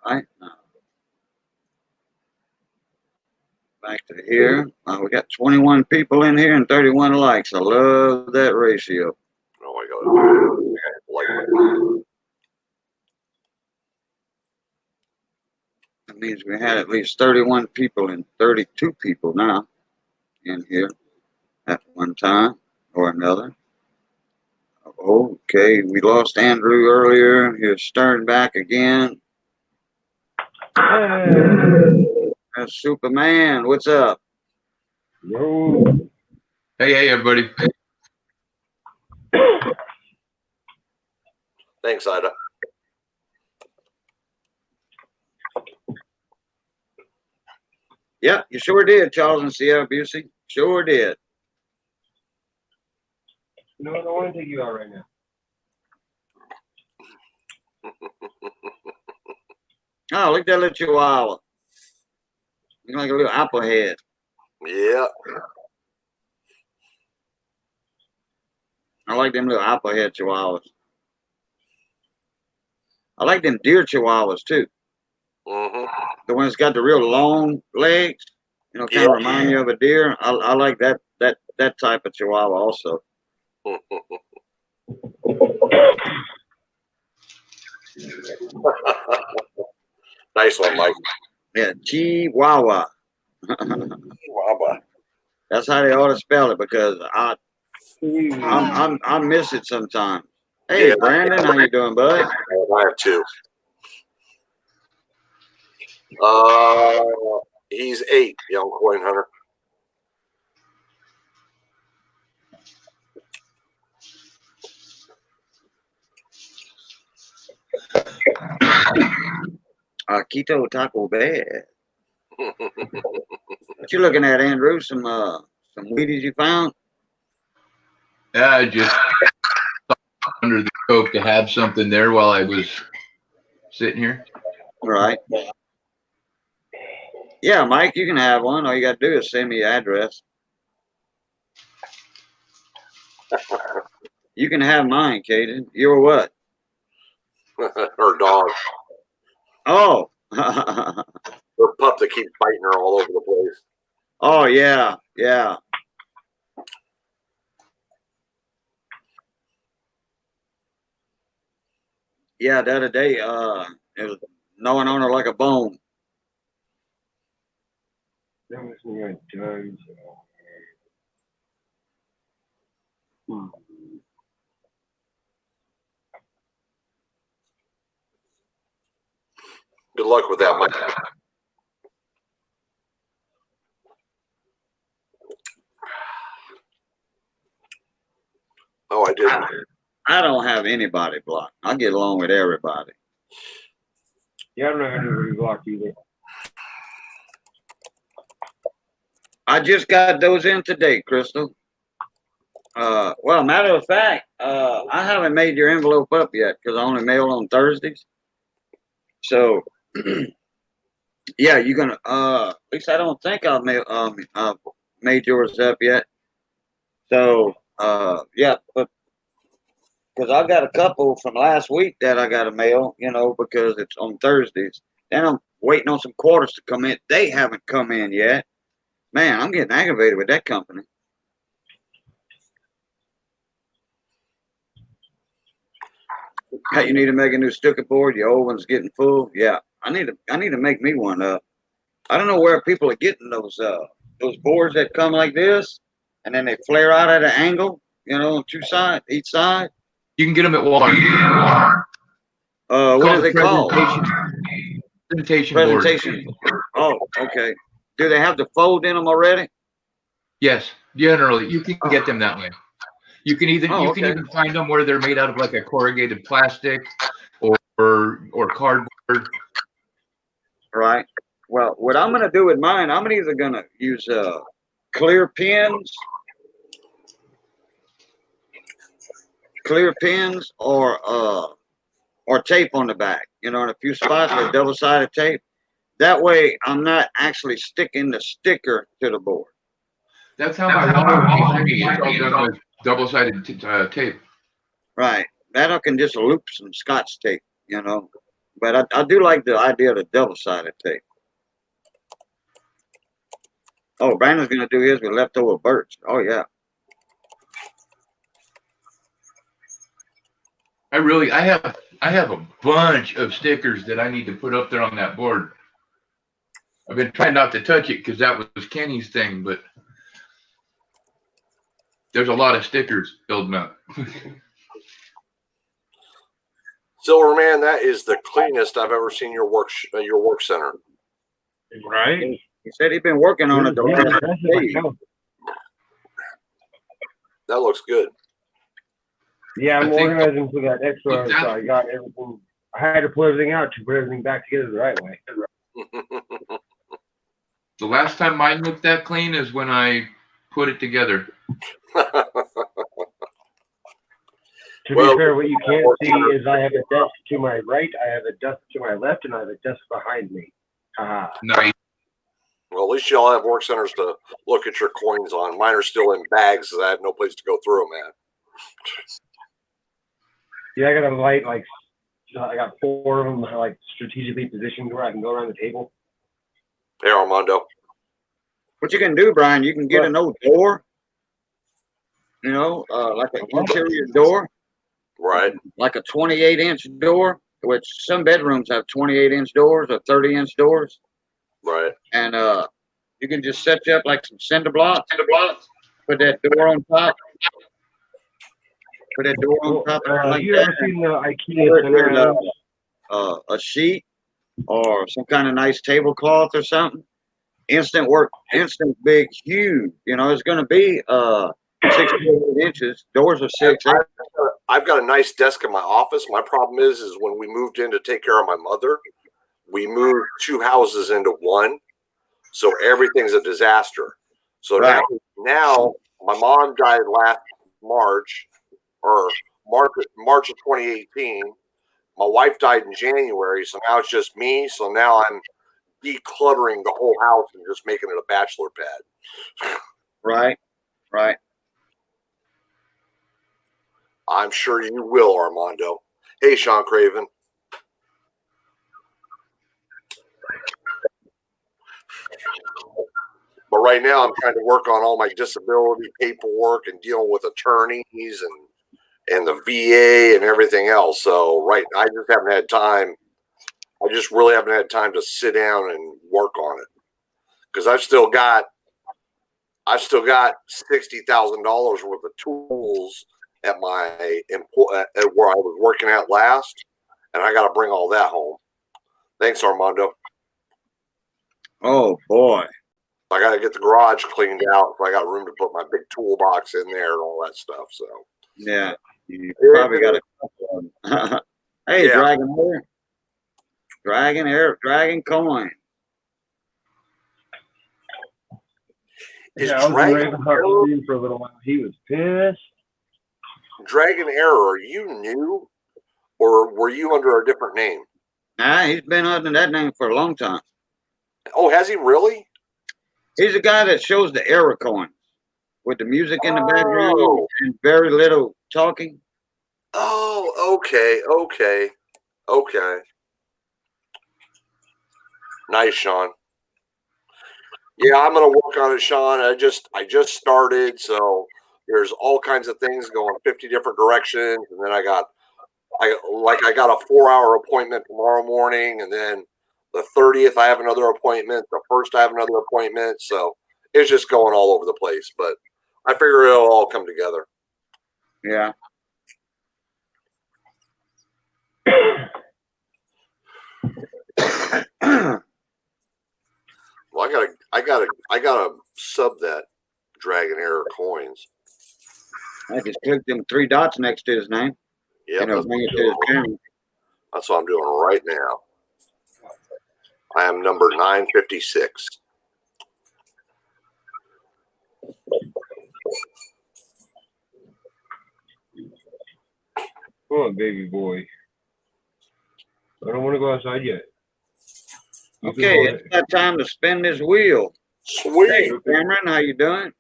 All right, now back to here. We got 21 people in here and 31 likes. I love that ratio. Oh my God. That means we had at least 31 people and 32 people now in here at one time or another. Okay, we lost Andrew earlier. Here's Stern back again. Hey. That's Superman. What's up? Yo. Hey, everybody. Thanks, Ida. Yeah, you sure did, Charles and Sierra Busey. Sure did. No, I don't want to take you out right now. Oh, look at that little chihuahua. He's like a little apple head. Yeah. I like them little apple head chihuahuas. I like them deer chihuahuas too. Mm-hmm. The ones got the real long legs, kind Yeah. of remind you of a deer. I like that type of chihuahua also. Nice one, Mike. Yeah, Chihuahua. Chihuahua. That's how they ought to spell it because I miss it sometimes. Hey, Yeah. Brandon, how you doing, bud? I have two. He's 8, young coin hunter. Keto Taco Bell. What you looking at, Andrew? Some Wheaties you found? Yeah, I just under the coke to have something there while I was sitting here. Right. Yeah, Mike, you can have one. All you got to do is send me your address. You can have mine, Caden. You're what? Her dog. Oh. Her pup that keeps biting her all over the place. Oh, yeah. Yeah. Yeah, the other day, it was gnawing on her like a bone. Good luck with that, Mike. Oh, I did. I don't have anybody blocked. I get along with everybody. Yeah, I don't have anybody blocked either. I just got those in today, Crystal. Well, matter of fact, I haven't made your envelope up yet because I only mail on Thursdays. So, yeah, you're gonna. At least I don't think I've made yours up yet. So, yeah, but because I've got a couple from last week that I got to mail, because it's on Thursdays. Then I'm waiting on some quarters to come in. They haven't come in yet. Man, I'm getting aggravated with that company. Hey, you need to make a new sticker board. Your old one's getting full. Yeah, I need to make me one up. I don't know where people are getting those boards that come like this, and then they flare out at an angle. On each side. You can get them at Walmart. What is it called? Presentation board. Presentation. Oh, okay. Do they have the fold in them already? Yes, generally you can get them that way. You can okay. even find them where they're made out of like a corrugated plastic or cardboard. Right. Well, what I'm gonna do with mine, I'm either gonna use clear pins, or tape on the back. In a few spots with double-sided tape. That way, I'm not actually sticking the sticker to the board. That's how my wallet is all done with double-sided tape. Right. That I can just loop some Scotch tape, But I do like the idea of the double-sided tape. Oh, Brandon's gonna do his with leftover birch. Oh yeah. I have a bunch of stickers that I need to put up there on that board. I've been trying not to touch it because that was Kenny's thing, but there's a lot of stickers building up. Silverman, that is the cleanest I've ever seen your work center. Right? He said he'd been working on it the last day. That looks good. Yeah, I'm organizing for that extra, so I got everything. I had to put everything out to put everything back together the right way. The last time mine looked that clean is when I put it together. To be fair, what you can't see is I have a desk to my right, I have a desk to my left, and I have a desk behind me. Nice. Well, at least y'all have work centers to look at your coins on. Mine are still in bags because I have no place to go through them at. Yeah, I got a light, like, I got 4 of them, like, strategically positioned where I can go around the table. Hey, Armando. What you can do, Brian, you can get an old door, you know, like an interior door. Right. Like a 28-inch door, which some bedrooms have 28-inch doors or 30-inch doors. Right. And you can just set you up like some cinder blocks. Put that door on top. Put that door on top of it like you that. ever seen the IKEA center? A sheet or some kind of nice tablecloth or something. Instant work, instant big, huge. You know, it's going to be 6 to 8 inches. Doors are 6. I've got a nice desk in my office. My problem is when we moved in to take care of my mother, we moved 2 houses into one, so everything's a disaster. So Right. now my mom died last March, or March of 2018. My wife died in January, so now it's just me. So now I'm decluttering the whole house and just making it a bachelor pad. Right. Right. I'm sure you will, Armando. Hey, Sean Craven. But right now I'm trying to work on all my disability paperwork and dealing with attorneys and the VA and everything else. So I just haven't had time. I just really haven't had time to sit down and work on it. Because I've still got $60,000 worth of tools at my at where I was working at last, and I got to bring all that home. Thanks, Armando. Oh boy, I got to get the garage cleaned out. So I got room to put my big toolbox in there and all that stuff. So yeah, you probably got a. Hey, yeah. Dragon Coin. Yeah, I was in Ravenheart for a little while. He was pissed. Dragon Error, are you new, or were you under a different name? Nah, he's been under that name for a long time. Oh, has he really? He's the guy that shows the error coins with the music in the background and very little talking. Oh, okay. Nice, Sean. Yeah, I'm gonna work on it, Sean. I just started, so there's all kinds of things going 50 different directions, and then I got a 4-hour appointment tomorrow morning, and then the 30th I have another appointment. The 1st I have another appointment, so it's just going all over the place. But I figure it'll all come together. Yeah. Well, I gotta sub that Dragon Error coins. I just clicked them 3 dots next to his name. Yeah, that's what I'm doing right now. I am number 956. Come on, baby boy. I don't want to go outside yet. Okay, it's that time to spin this wheel. Sweet. Hey, Cameron, how you doing?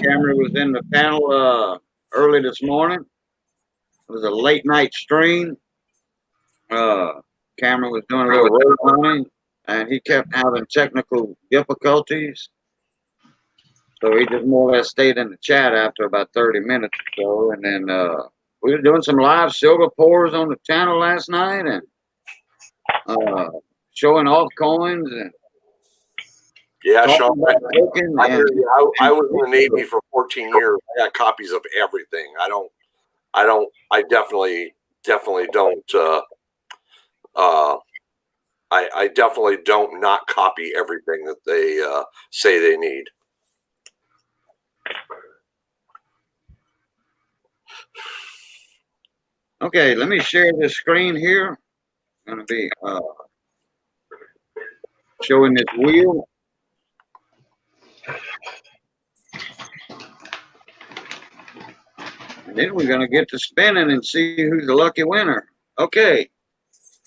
Cameron was in the panel early this morning. It was a late night stream. Cameron was doing a little road hunting, and he kept having technical difficulties. So he just more or less stayed in the chat after about 30 minutes or so. And then we were doing some live silver pours on the channel last night and showing off coins. And yeah, Sean, I was in the Navy for 14 years. I got copies of everything. I definitely don't. I definitely don't not copy everything that they say they need. Okay, let me share this screen here. I'm going to be showing this wheel. And then we're going to get to spinning and see who's the lucky winner. Okay.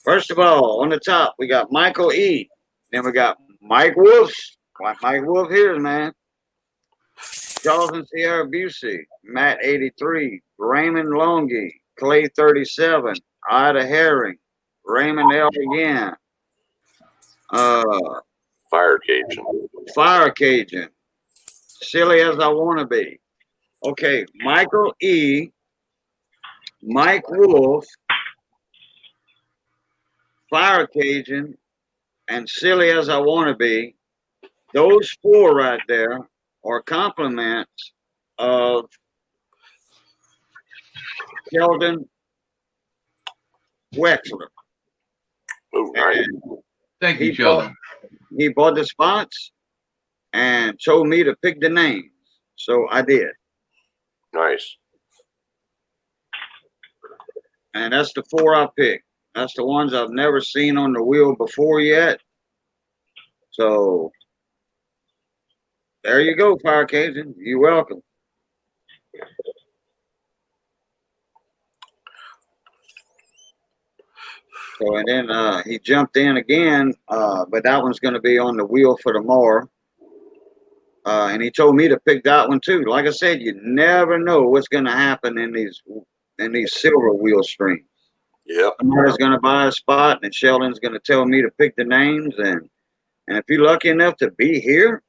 First of all, on the top, we got Michael E. Then we got Mike Wolf's. Mike Wolf here, man. Charles and Sierra Busey, Matt 83, Raymond Longy, Clay 37, Ida Herring, Raymond L. again, Fire Cajun. Fire Cajun, Silly as I Wanna Be. Okay, Michael E., Mike Wolf, Fire Cajun, and Silly as I Wanna Be. Those four right there are compliments of Sheldon Wexler. Oh, nice. Thank you, Sheldon. He bought the spots and told me to pick the names. So I did. Nice. And that's the four I picked. That's the ones I've never seen on the wheel before yet. So there you go, Fire Cajun. You're welcome. So and then he jumped in again, but that one's going to be on the wheel for tomorrow. And he told me to pick that one too. Like I said, you never know what's going to happen in these silver wheel streams. Yep. Somebody's going to buy a spot, and Sheldon's going to tell me to pick the names. And if you're lucky enough to be here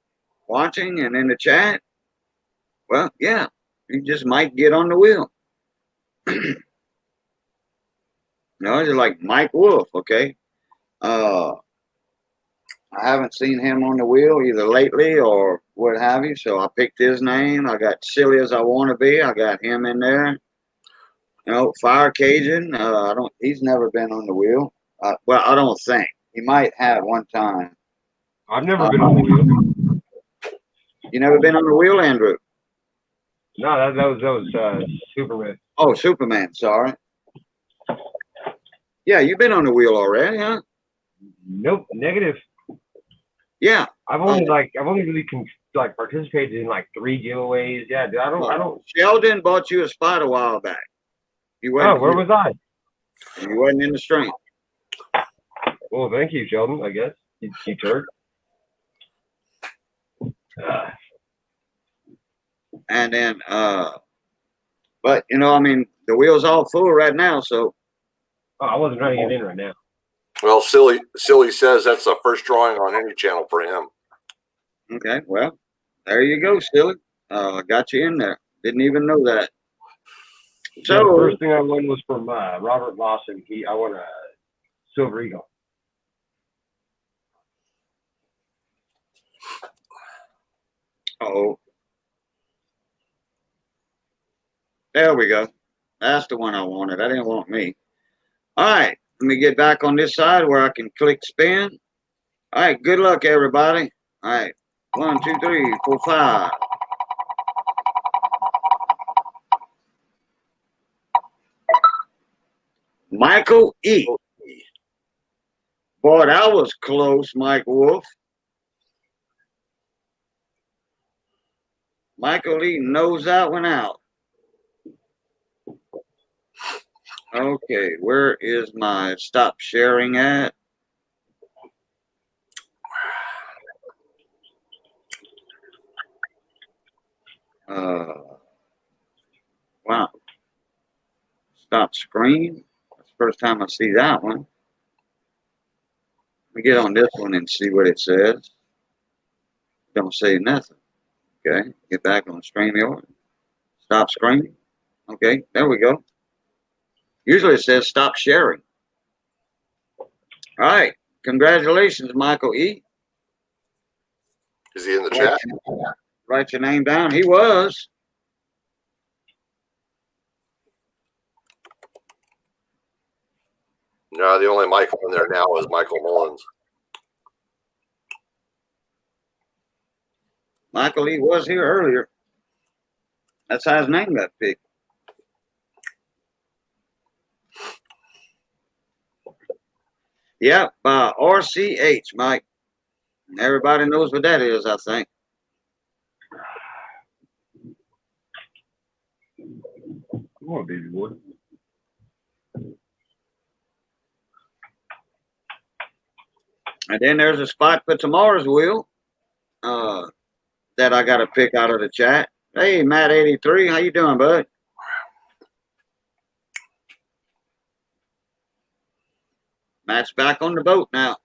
watching and in the chat, well, yeah, you just might get on the wheel. It's like Mike Wolf, okay? I haven't seen him on the wheel either lately or what have you, so I picked his name. I got Silly as I Wanna Be. I got him in there. Fire Cajun. He's never been on the wheel. Well, I don't think he might have one time. I've never been on the wheel. You never been on the wheel, Andrew? No, that was Superman. Oh, Superman. Sorry. Yeah, you've been on the wheel already, huh? Nope, negative. Yeah. I've only really participated in like 3 giveaways. Yeah, dude, I don't. Sheldon bought you a spot a while back. Where was I? You wasn't in the stream. Well, thank you, Sheldon. I guess you turd. And then, but the wheel's all full right now, so. Oh, I wasn't trying to get in right now. Well, Silly says that's the first drawing on any channel for him. Okay, well, there you go, Silly. Got you in there. Didn't even know that. So the first thing I won was from Robert Lawson. I won a Silver Eagle. Oh, there we go. That's the one I wanted. I didn't want me. All right, let me get back on this side where I can click spin. All right, good luck, everybody. All right, 1, 2, 3, 4, 5. Michael E. Boy, that was close, Mike Wolf. Michael E. knows that one out. Okay, where is my stop sharing at? Wow. Stop screen. That's the first time I see that one. Let me get on this one and see what it says. Don't say nothing. Okay, get back on StreamYard. Stop screen. Okay, there we go. Usually it says stop sharing. All right, congratulations, Michael E. Is he in the chat? Write your name down. He was. No, the only Michael in there now is Michael Mullins. Michael E. was here earlier. That's how his name got picked. Yep, by RCH, Mike. Everybody knows what that is, I think. Come on, baby boy. And then there's a spot for tomorrow's wheel that I got to pick out of the chat. Hey, Matt83, how you doing, bud? Matt's back on the boat now.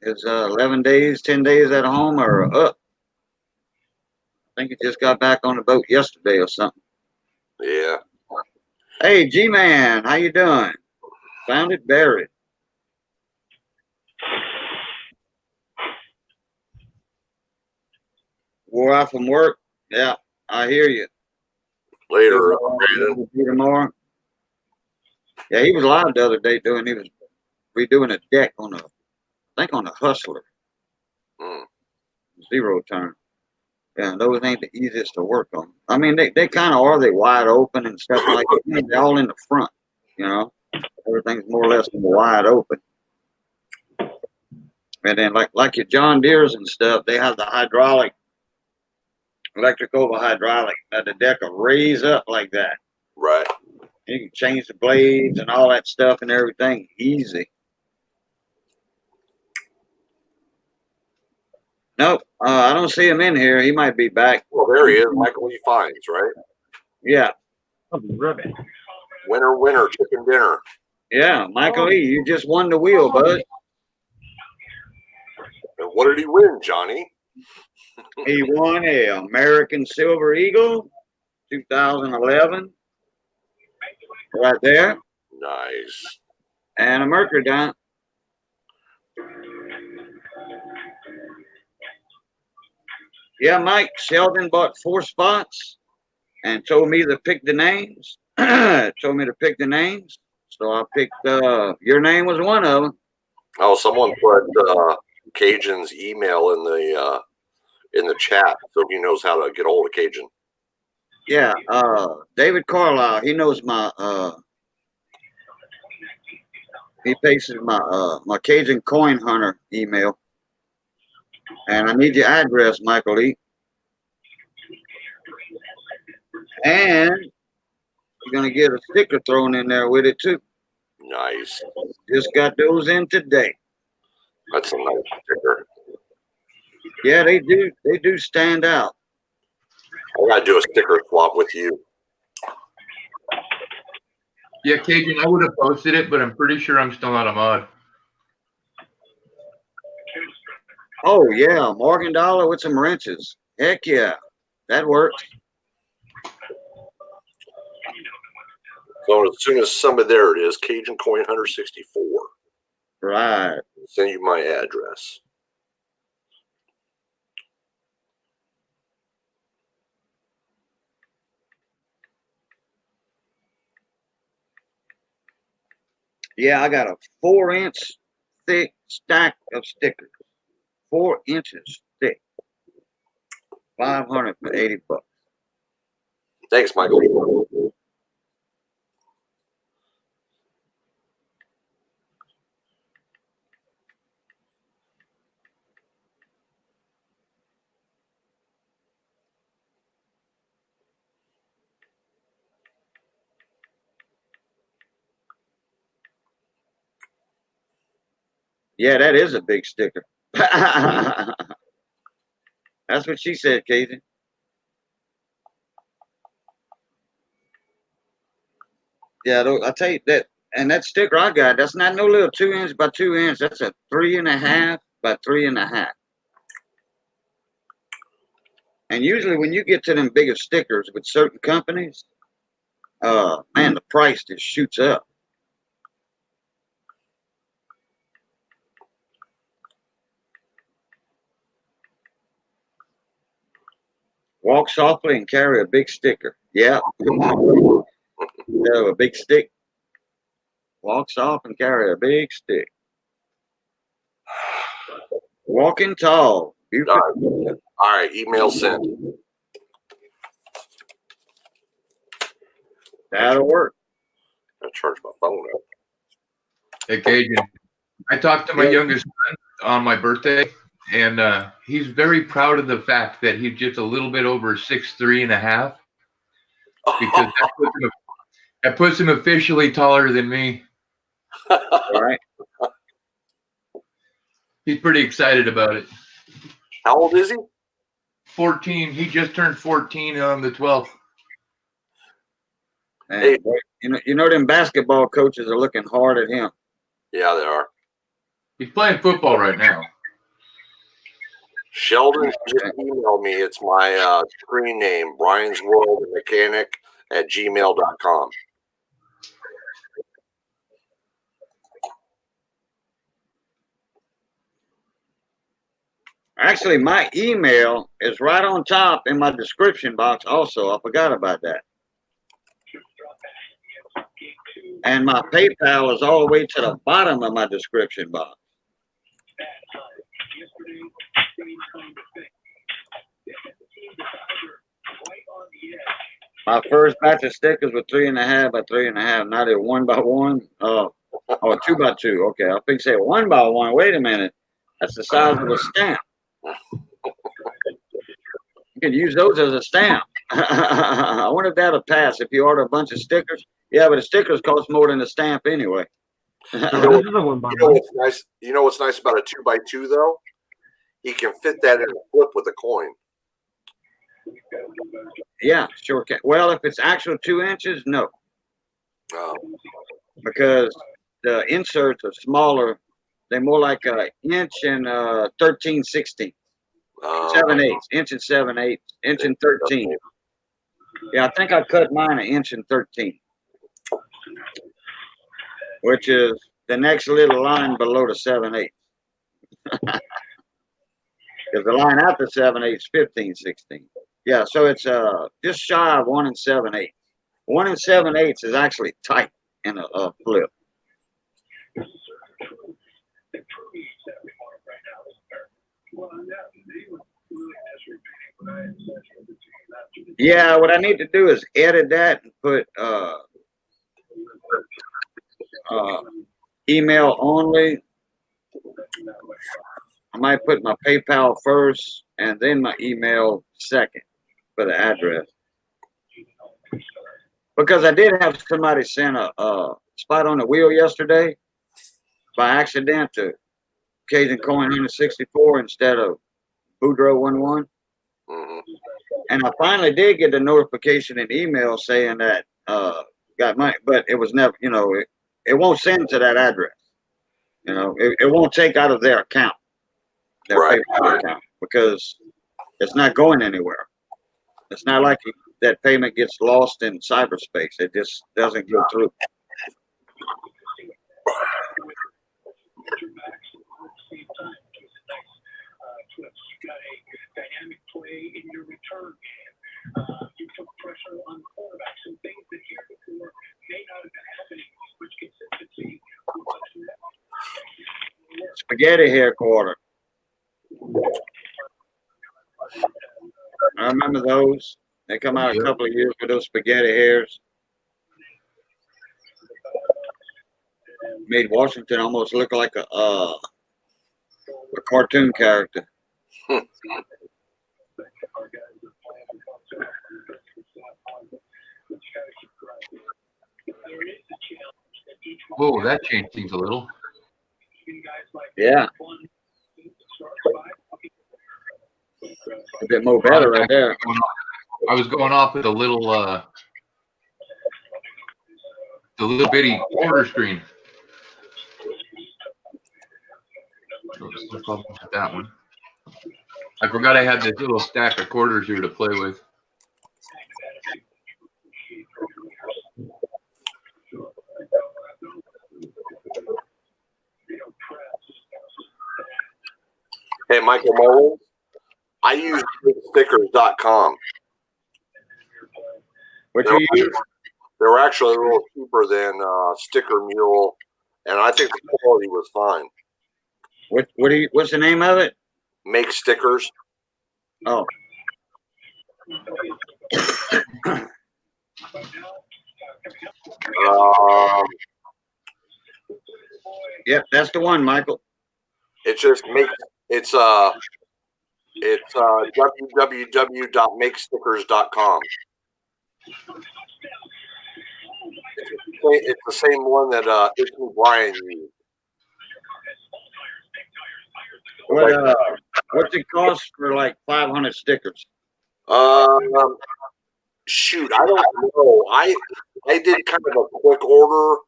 His 11 days, 10 days at home are up. I think he just got back on the boat yesterday or something. Yeah. Hey, G-Man, how you doing? Found it buried. Wore out from work? Yeah, I hear you. Later, Brandon. Tomorrow. Yeah, he was live the other day he was redoing a deck on I think on a Hustler. Zero turn. Yeah, those ain't the easiest to work on. I mean, they kind of are. They wide open and stuff like that. They're all in the front, you know. Everything's more or less wide open. And then like your John Deere's and stuff, they have the hydraulic, electric over hydraulic. The deck will raise up like that. Right. You can change the blades and all that stuff and everything easy. Nope, I don't see him in here. He might be back. Well, there he is, Michael E. Fines, right? Yeah. Winner, chicken dinner. Yeah, Michael E., you just won the wheel, bud. And what did he win, Johnny? He won a American Silver Eagle 2011. Right there. Nice. And a Mercury. Yeah, Mike Sheldon bought 4 spots and told me to pick the names. Told me to pick the names. So I picked your name was one of them. Oh, someone put Cajun's email in the chat so he knows how to get a hold of Cajun. Yeah, David Carlisle, he knows my he pasted my Cajun Coin Hunter email. And I need your address, Michael E. And you're gonna get a sticker thrown in there with it too. Nice. Just got those in today. That's a nice sticker. Yeah, they do. They do stand out. I gotta do a sticker swap with you. Yeah, Cajun, I would have posted it, but I'm pretty sure I'm still not a mod. Oh yeah, Morgan Dollar with some wrenches. Heck yeah, that works. So as soon as somebody, there it is, Cajun Coin Hunter 64. Right. I'll send you my address. Yeah, I got a 4-inch thick stack of stickers. 4 inches thick. $580. Thanks, Michael. Yeah, that is a big sticker. That's what she said, Cajun. Yeah, I tell you that, and that sticker I got, that's not no little 2 inch by 2 inch. That's a 3.5 by 3.5. And usually when you get to them bigger stickers with certain companies, man, the price just shoots up. Walk softly and carry a big sticker. Yeah. You have a big stick. Walk soft and carry a big stick. Walking tall. All right, email sent. That'll work. I charge my phone up. Hey, Cajun, I talked to my youngest son on my birthday, and he's very proud of the fact that he's just a little bit over 6'3.5", because that puts him officially taller than me. Right. He's pretty excited about it. How old is he? 14. He just turned 14 on the 12th. And Hey. you know them basketball coaches are looking hard at him. Yeah, they are. He's playing football right now. Sheldon just emailed me. It's my screen name, Brian's World Mechanic at gmail.com. Actually, my email is right on top in my description box also. I forgot about that. And my PayPal is all the way to the bottom of my description box. My first batch of stickers were 3.5 by 3.5. Now they're 1 by 1. Oh, 2 by 2. Okay, I think say 1 by 1. Wait a minute. That's the size of a stamp. You can use those as a stamp. I wonder if that'll pass if you order a bunch of stickers. Yeah, but the stickers cost more than a stamp anyway. You know what's nice? You know what's nice about a 2 by 2 though? He can fit that in a flip with a coin. Yeah, sure can. Well, if it's actual 2 inches, no. Oh. Because the inserts are smaller. They're more like an inch and 13/16. 7/8, inch and 7/8, inch and 13. Yeah, I think I cut mine 1 inch and 13, which is the next little line below the 7/8. Because the line after 7/8 is 15/16. Yeah, so it's just shy of 1 7/8. 1 7/8 is actually tight in a flip. Yeah, what I need to do is edit that and put email only. I might put my PayPal first and then my email second for the address. Because I did have somebody send a spot on the wheel yesterday by accident to Cajun Coin Hunter 64 instead of Boudreaux 11. And I finally did get the notification in email saying that got money, but it was never, it won't send to that address. It won't take out of their account, their PayPal account, because it's not going anywhere. It's not like that payment gets lost in cyberspace. It just doesn't go through. Spaghetti headquarters. I remember those. They come out a couple of years with those spaghetti hairs. Made Washington almost look like a cartoon character. Whoa, that changed things a little. Yeah. A bit more better right there. I was going off with a little the little bitty quarter screen. That one. I forgot I had this little stack of quarters here to play with. Hey, Michael Mullins, I use stickers.com. What you use? They're actually a little cheaper than Sticker Mule, and I think the quality was fine. What's the name of it? Make Stickers. Oh. Yep, that's the one, Michael. It's just it's www.makestickers.com. It's the same one that Brian used. What's it cost for like 500 stickers? Shoot, I don't know. I did kind of a quick order.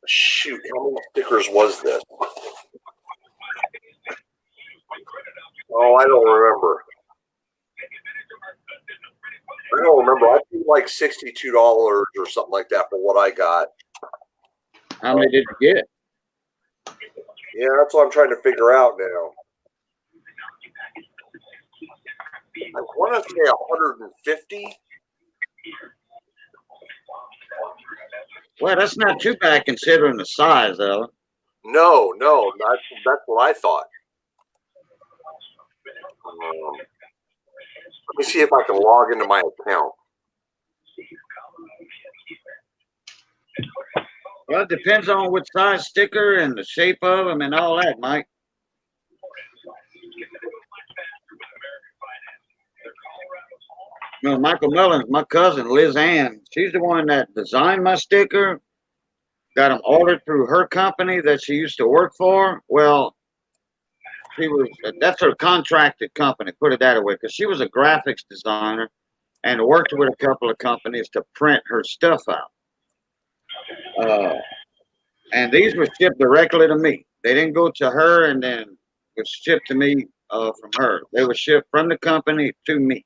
Shoot, how many stickers was this? Oh, I don't remember. I paid like $62 or something like that for what I got. How many did you get? Yeah, that's what I'm trying to figure out now. I want to say 150. Well, that's not too bad considering the size, though. No, that's what I thought. Let me see if I can log into my account. Well, it depends on what size sticker and the shape of them and all that, Mike. You know, Michael Mullins, my cousin, Liz Ann, she's the one that designed my sticker, got them ordered through her company that she used to work for. Well, that's her contracted company, put it that way, because she was a graphics designer and worked with a couple of companies to print her stuff out. And these were shipped directly to me. They didn't go to her and then was shipped to me from her. They were shipped from the company to me.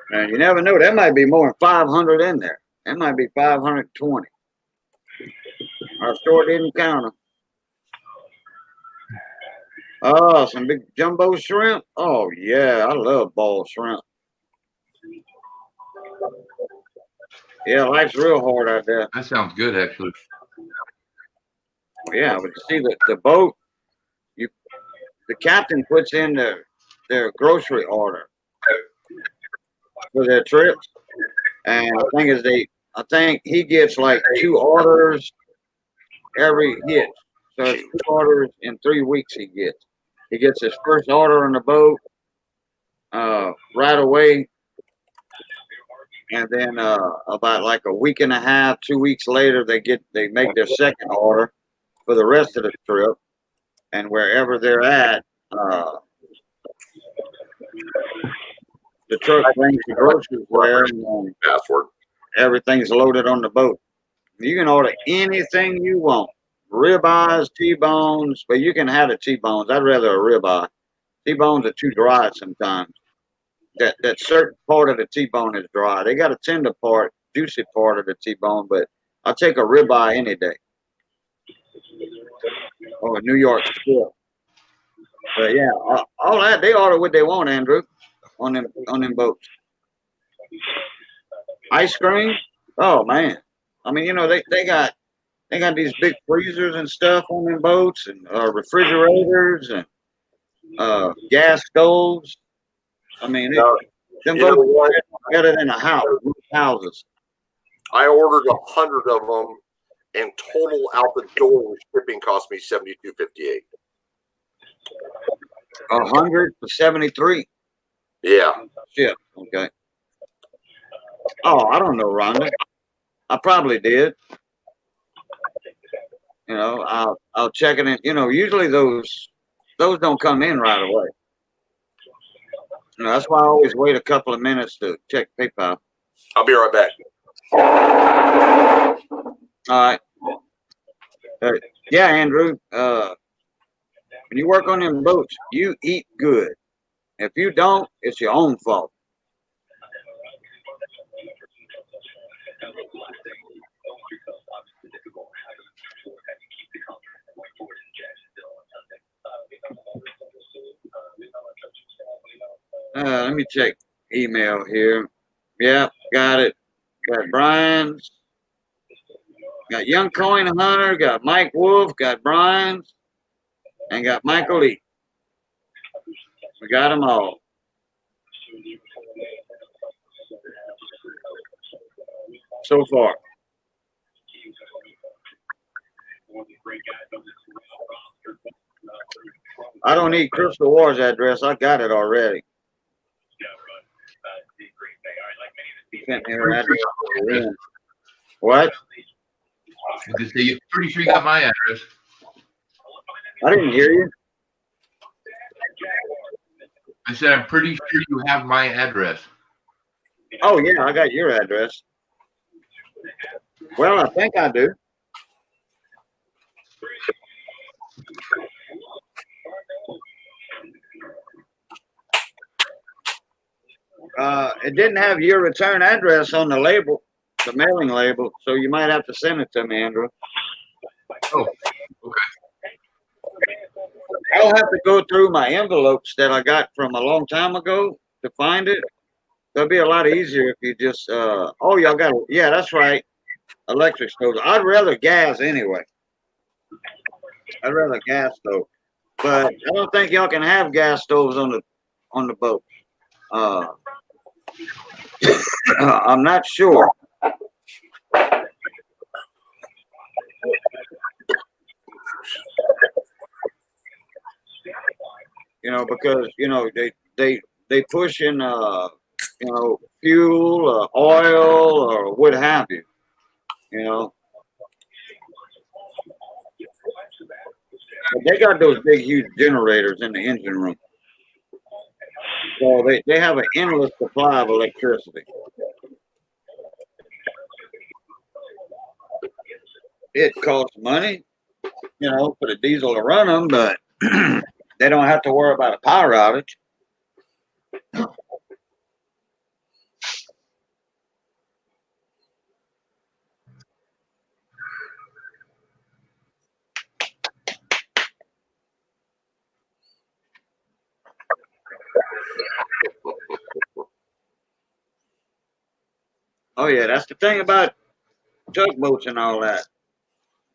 And you never know. There might be more than 500 in there. There might be 520. Our store didn't count them. Oh, some big jumbo shrimp. Oh, yeah. I love ball shrimp. Yeah, life's real hard out there. That sounds good, actually. Yeah, but you see the boat, the captain puts in their grocery order for their trips. And I think he gets like 2 orders every hitch. So it's 2 orders in 3 weeks he gets. He gets his first order on the boat right away. And then about like a week and a half, 2 weeks later, they make their second order for the rest of the trip. And wherever they're at, the truck brings the groceries there, and Password. everything's loaded on the boat. You can order anything you want. Ribeyes, T-bones, but you can have the T-bones. I'd rather a ribeye. T-bones are too dry sometimes. That certain part of the T-bone is dry. They got a tender part, juicy part of the T-bone, but I'll take a ribeye any day. Or a New York strip. But yeah, all that, they order what they want, Andrew, on them boats. Ice cream? Oh man. I mean, you know, they got these big freezers and stuff on them boats, and refrigerators and gas stoves. I mean, them boats are better than a house, houses. I ordered 100 of them, and total out the door shipping cost me $72.58. 100 for 73. Yeah. Shit. Okay. Oh, I don't know, Rhonda. I probably did. You know, I'll check it in. You know, usually those don't come in right away. You know, that's why I always wait a couple of minutes to check PayPal. I'll be right back. All right. Yeah, Andrew. When you work on them boats, you eat good. If you don't, it's your own fault. Let me check email here. Yeah, got it. Got Brian's. Got Young Coin Hunter. Got Mike Wolf. Got Brian's. And got Michael Lee. We got them all. So far. I don't need Crystal Wars address. I got it already. sent me her address. What? You're pretty sure you got my address. I didn't hear you. I said I'm pretty sure you have my address. Oh yeah, I got your address. Well, I think I do. It didn't have your return address on the label, the mailing label, so you might have to send it to me, Andrew. Oh, okay. I'll have to go through my envelopes that I got from a long time ago to find it. That'll be a lot easier if you just, oh, y'all got, yeah, that's right. Electric stoves. I'd rather gas anyway. I'd rather gas stove. But I don't think y'all can have gas stoves on the boat. I'm not sure. You know, because they push in fuel, oil, or what have you. You know, but they got those big, huge generators in the engine room, so they have an endless supply of electricity. It costs money, you know, for the diesel to run them, but they don't have to worry about a power outage. Oh yeah, that's the thing about tugboats and all that.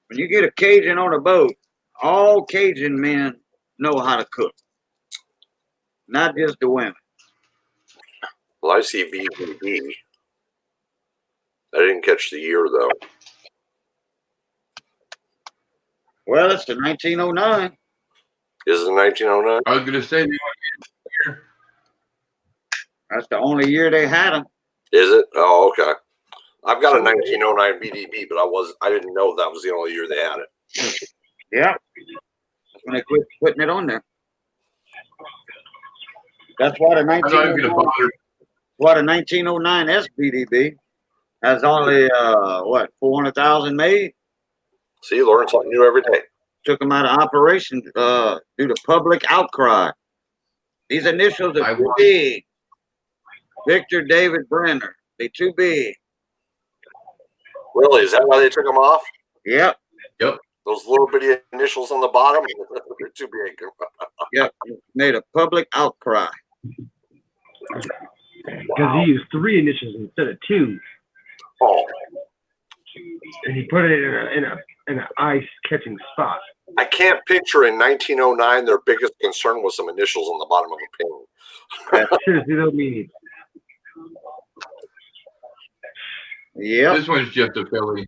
When you get a Cajun on a boat, all Cajun men know how to cook, not just the women. Well, I see BBB. I didn't catch the year though. Well, it's the 1909. Is it 1909? I was gonna say That's the only year they had them. Is it? Oh, okay. I've got a 1909 BDB, but I didn't know that was the only year they had it. Yeah, that's when they quit putting it on there. That's why the 1909 SBDB has only 400,000 made. See, you learn something new every day. Took them out of operation due to public outcry. These initials are too big. Victor David Brenner. They too big. Really? Is that why they took them off? Yep. Yep. Those little bitty initials on the bottom, they're too big. Yep. Made a public outcry. Because he used 3 initials instead of 2. Oh. And he put it in an ice catching spot. I can't picture in 1909 their biggest concern was some initials on the bottom of a pin. Seriously, no meaning. Yep. This one's just a Philly.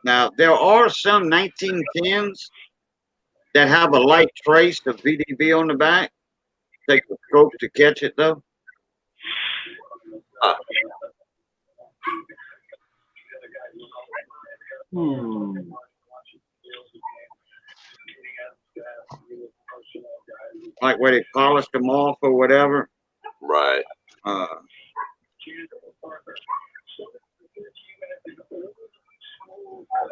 Now, there are some 1910s that have a light trace of VDB on the back. Take the stroke to catch it, though. Like where they polished them off or whatever. Right.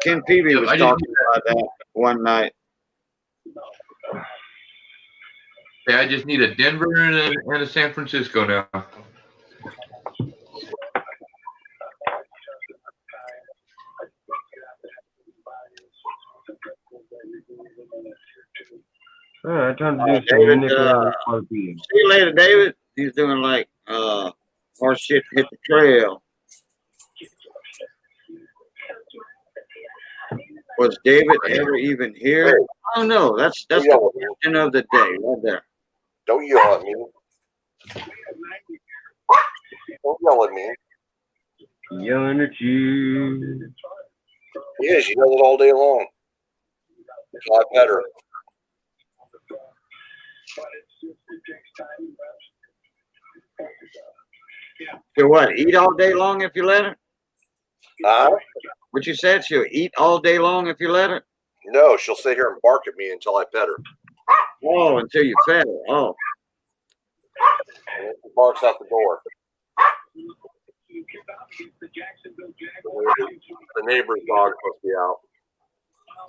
Ken Peavy was talking about that one night. Yeah, I just need a Denver and a San Francisco now. Time to do some nickel RP. See you later, David. He's doing like horse shit hit the trail. Was David ever even here? I don't know. That's the question of the day right there. Don't yell at me. Don't yell at me. Yelling at you. Yes, you yell it all day long. It's a lot better. She'll what? Eat all day long if you let her? Uh, What you said? She'll eat all day long if you let her? no, she'll sit here and bark at me until I pet her. Oh, until you fed her. Oh. And then she barks out the door. The neighbor's dog must be out.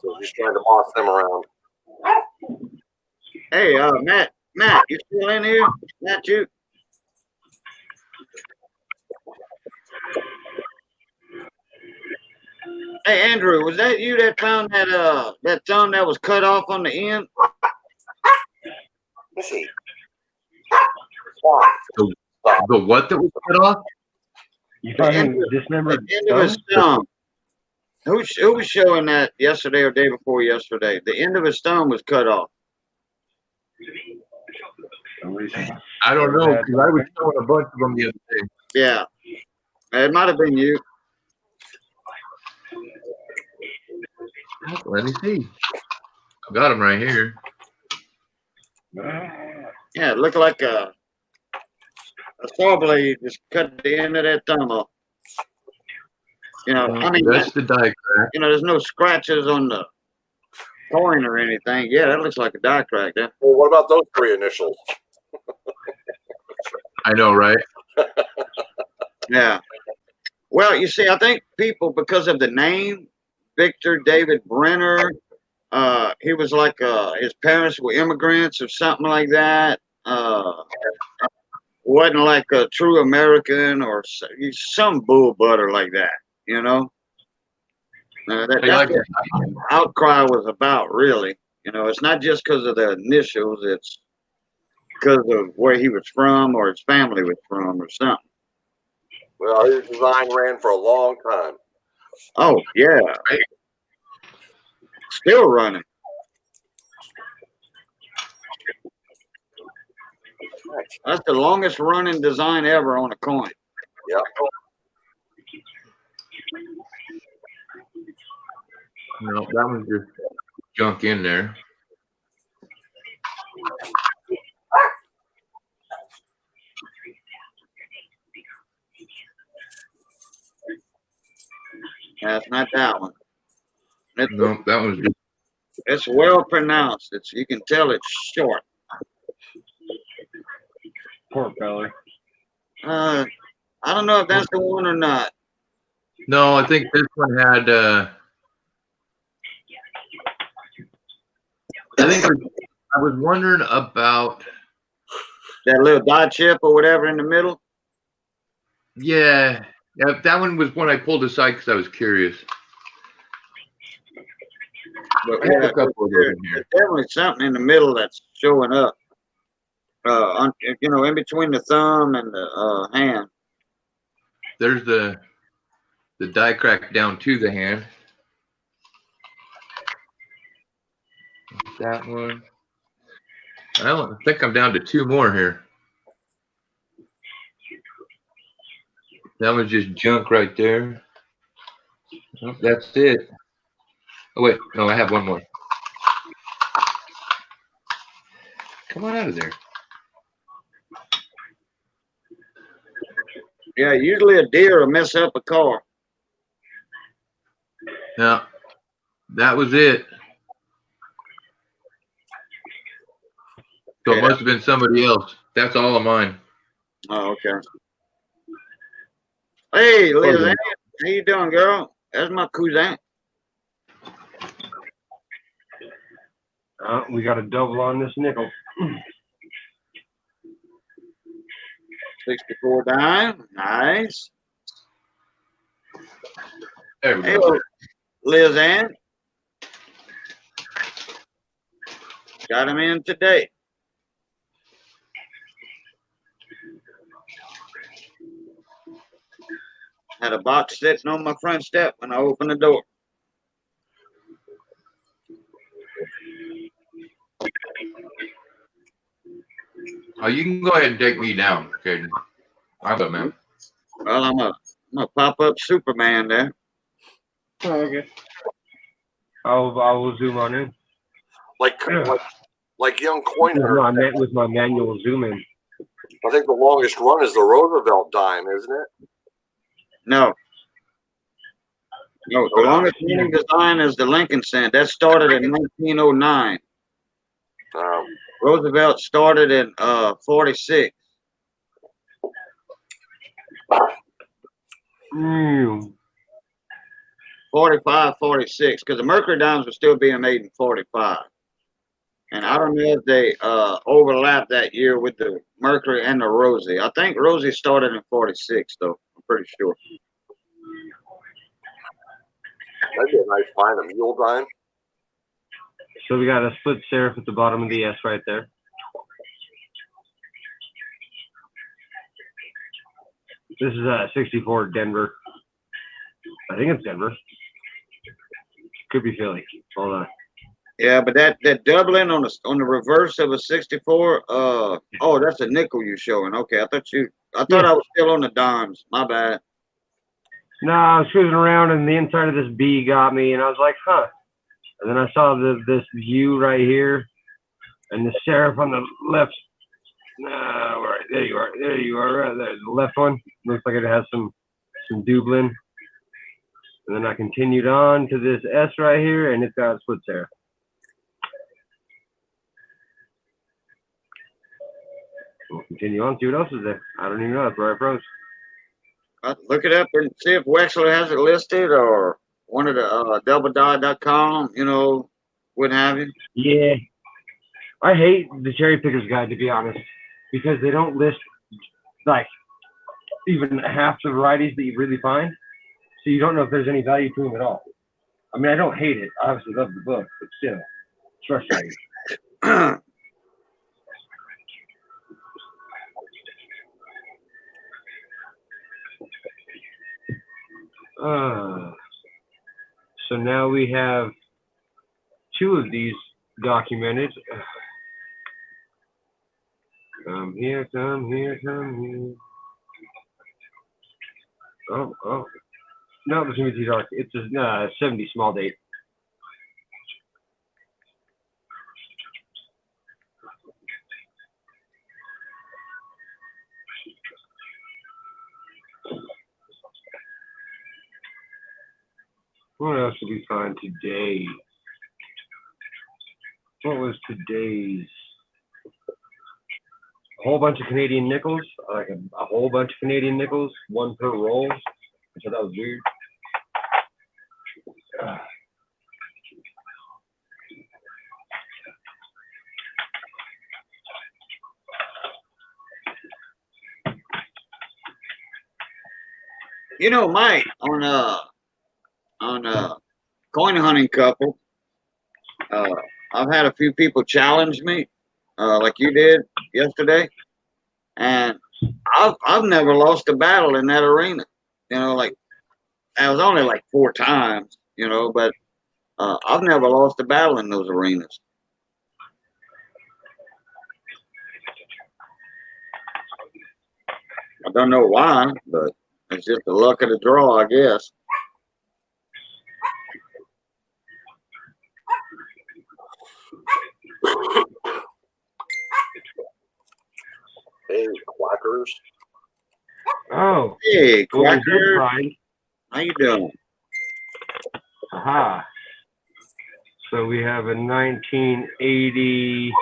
So she's trying to boss them around. Hey, Matt, you still in here? Matt, you? Hey, Andrew, was that you that found that thumb that was cut off on the end? Let's see. The what that was cut off? You found dismembered The end of his thumb? thumb. Who was showing that yesterday or day before yesterday? The end of his thumb was cut off. I don't know, because I was showing a bunch of them the other day. Yeah. It might have been you. Let me see. I got them right here. Yeah, it looked like a saw blade just cut the end of that thumb off. You know, I mean, That's the die crack. you know, there's no scratches on the coin or anything. Yeah, that looks like a die crack there. Well, what about those three initials? I know, right? Yeah. Well, you see, I think people, because of the name, Victor David Brenner, he was like his parents were immigrants or something like that. Wasn't like a true American or some bull butter like that, you know. That's what the outcry was about, really. You know, it's not just because of the initials; it's because of where he was from or his family was from or something. Well, his design ran for a long time. Oh yeah, still running. That's the longest running design ever on a coin. Yeah. No, that was just junk in there. That's not that one. No, that was just. It's well pronounced. You can tell it's short. Poor fella. I don't know if that's the one or not. No, I think this one had. I was wondering about that little dot chip or whatever in the middle. Yeah, that one was one I pulled aside because I was curious. But we have a couple of those in here. There's definitely something in the middle that's showing up. You know, in between the thumb and the hand. There's the die crack down to the hand. That one. I think I'm down to two more here. That was just junk right there. Oh, that's it. Oh wait, no, I have one more. Come on out of there. Yeah, usually a deer will mess up a car. Yeah, that was it. So it must have been somebody else. That's all of mine. Oh, okay. Hey, Liz, how you doing, girl? That's my cousin. We got a double on this nickel. 64 dime. Nice. There we Hey, go. Liz Ann. Got him in today. Had a box sitting on my front step when I opened the door. Oh, you can go ahead and take me down, Caden. I'm up, man. Well, I'm a pop-up Superman there. Oh, okay. I will zoom on in. Like young coin hunter. I meant with my manual zoom in. I think the longest run is the Roosevelt dime, isn't it? No. No, the longest running design is the Lincoln cent. That started in 1909. Roosevelt started in 46. Mm. 45, 46, because the Mercury dimes were still being made in 45. And I don't know if they overlapped that year with the Mercury and the Rosie. I think Rosie started in 46, though. I'm pretty sure. That'd be a nice find, a mule dime. So we got a split serif at the bottom of the S right there. This is a 64 Denver. I think it's Denver. Could be Philly. Hold on. Yeah, but that doubling on the reverse of a 64, oh, that's a nickel you showing. Okay, I thought I was still on the dimes. My bad. No, I was cruising around and the inside of this B got me, and I was like, huh. And then I saw this view right here, and the serif on the left. No, right there you are. There you are. Right there. The left one looks like it has some Dublin. And then I continued on to this S right here, and it's got a split serif. We'll continue on, see what else is there. I don't even know. That's where I froze. Look it up and see if Wexler has it listed or one of the doubledie.com, what have you. Yeah. I hate the cherry picker's guide, to be honest, because they don't list like even half the varieties that you really find. So you don't know if there's any value to them at all. I mean, I don't hate it. I obviously love the book, but still, it's frustrating. So now we have two of these documented. Come here, come here, come here. Oh. No, this is too dark. It's a 70 small date. What else did we find today? What was today's? A whole bunch of Canadian nickels, like a whole bunch of Canadian nickels, one per roll. So that was weird. Mike, on coin hunting couple, I've had a few people challenge me, like you did yesterday, and I've never lost a battle in that arena. Like I was only like 4 times, but I've never lost a battle in those arenas. I don't know why, but it's just the luck of the draw, I guess. Hey, quackers. Oh. Hey, Well, Quacker. How you doing? Aha. So we have a 1980.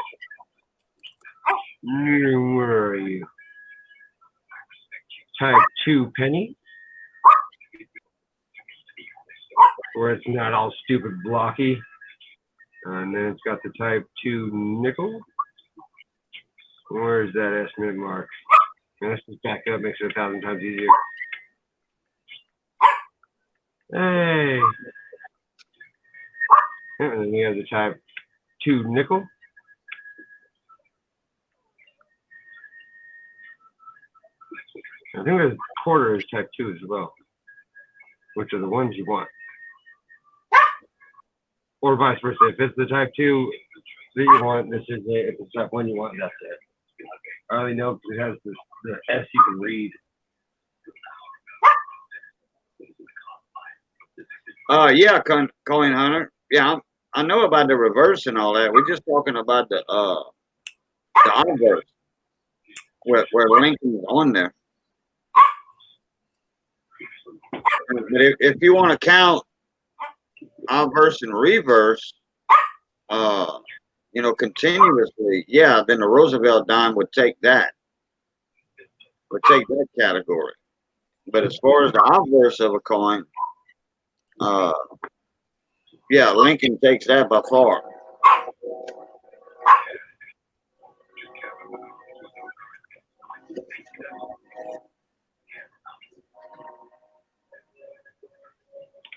Where are you? Type 2 penny. Where it's not all stupid blocky. And then it's got the type 2 nickel. Where's that estimate mark? Let's just back up, makes it 1,000 times easier. Hey. And then we have the type 2 nickel. I think the quarter is type 2 as well, which are the ones you want. Or vice versa. If it's the type 2 that you want, this is it. If it's type 1 you want, that's it. I already know because it has the S you can read. Yeah, Coin Hunter. Yeah, I know about the reverse and all that. We're just talking about the obverse. where Lincoln's on there. But if you want to count obverse and reverse, continuously, yeah, then the Roosevelt dime would take that category. But as far as the obverse of a coin, yeah, Lincoln takes that by far.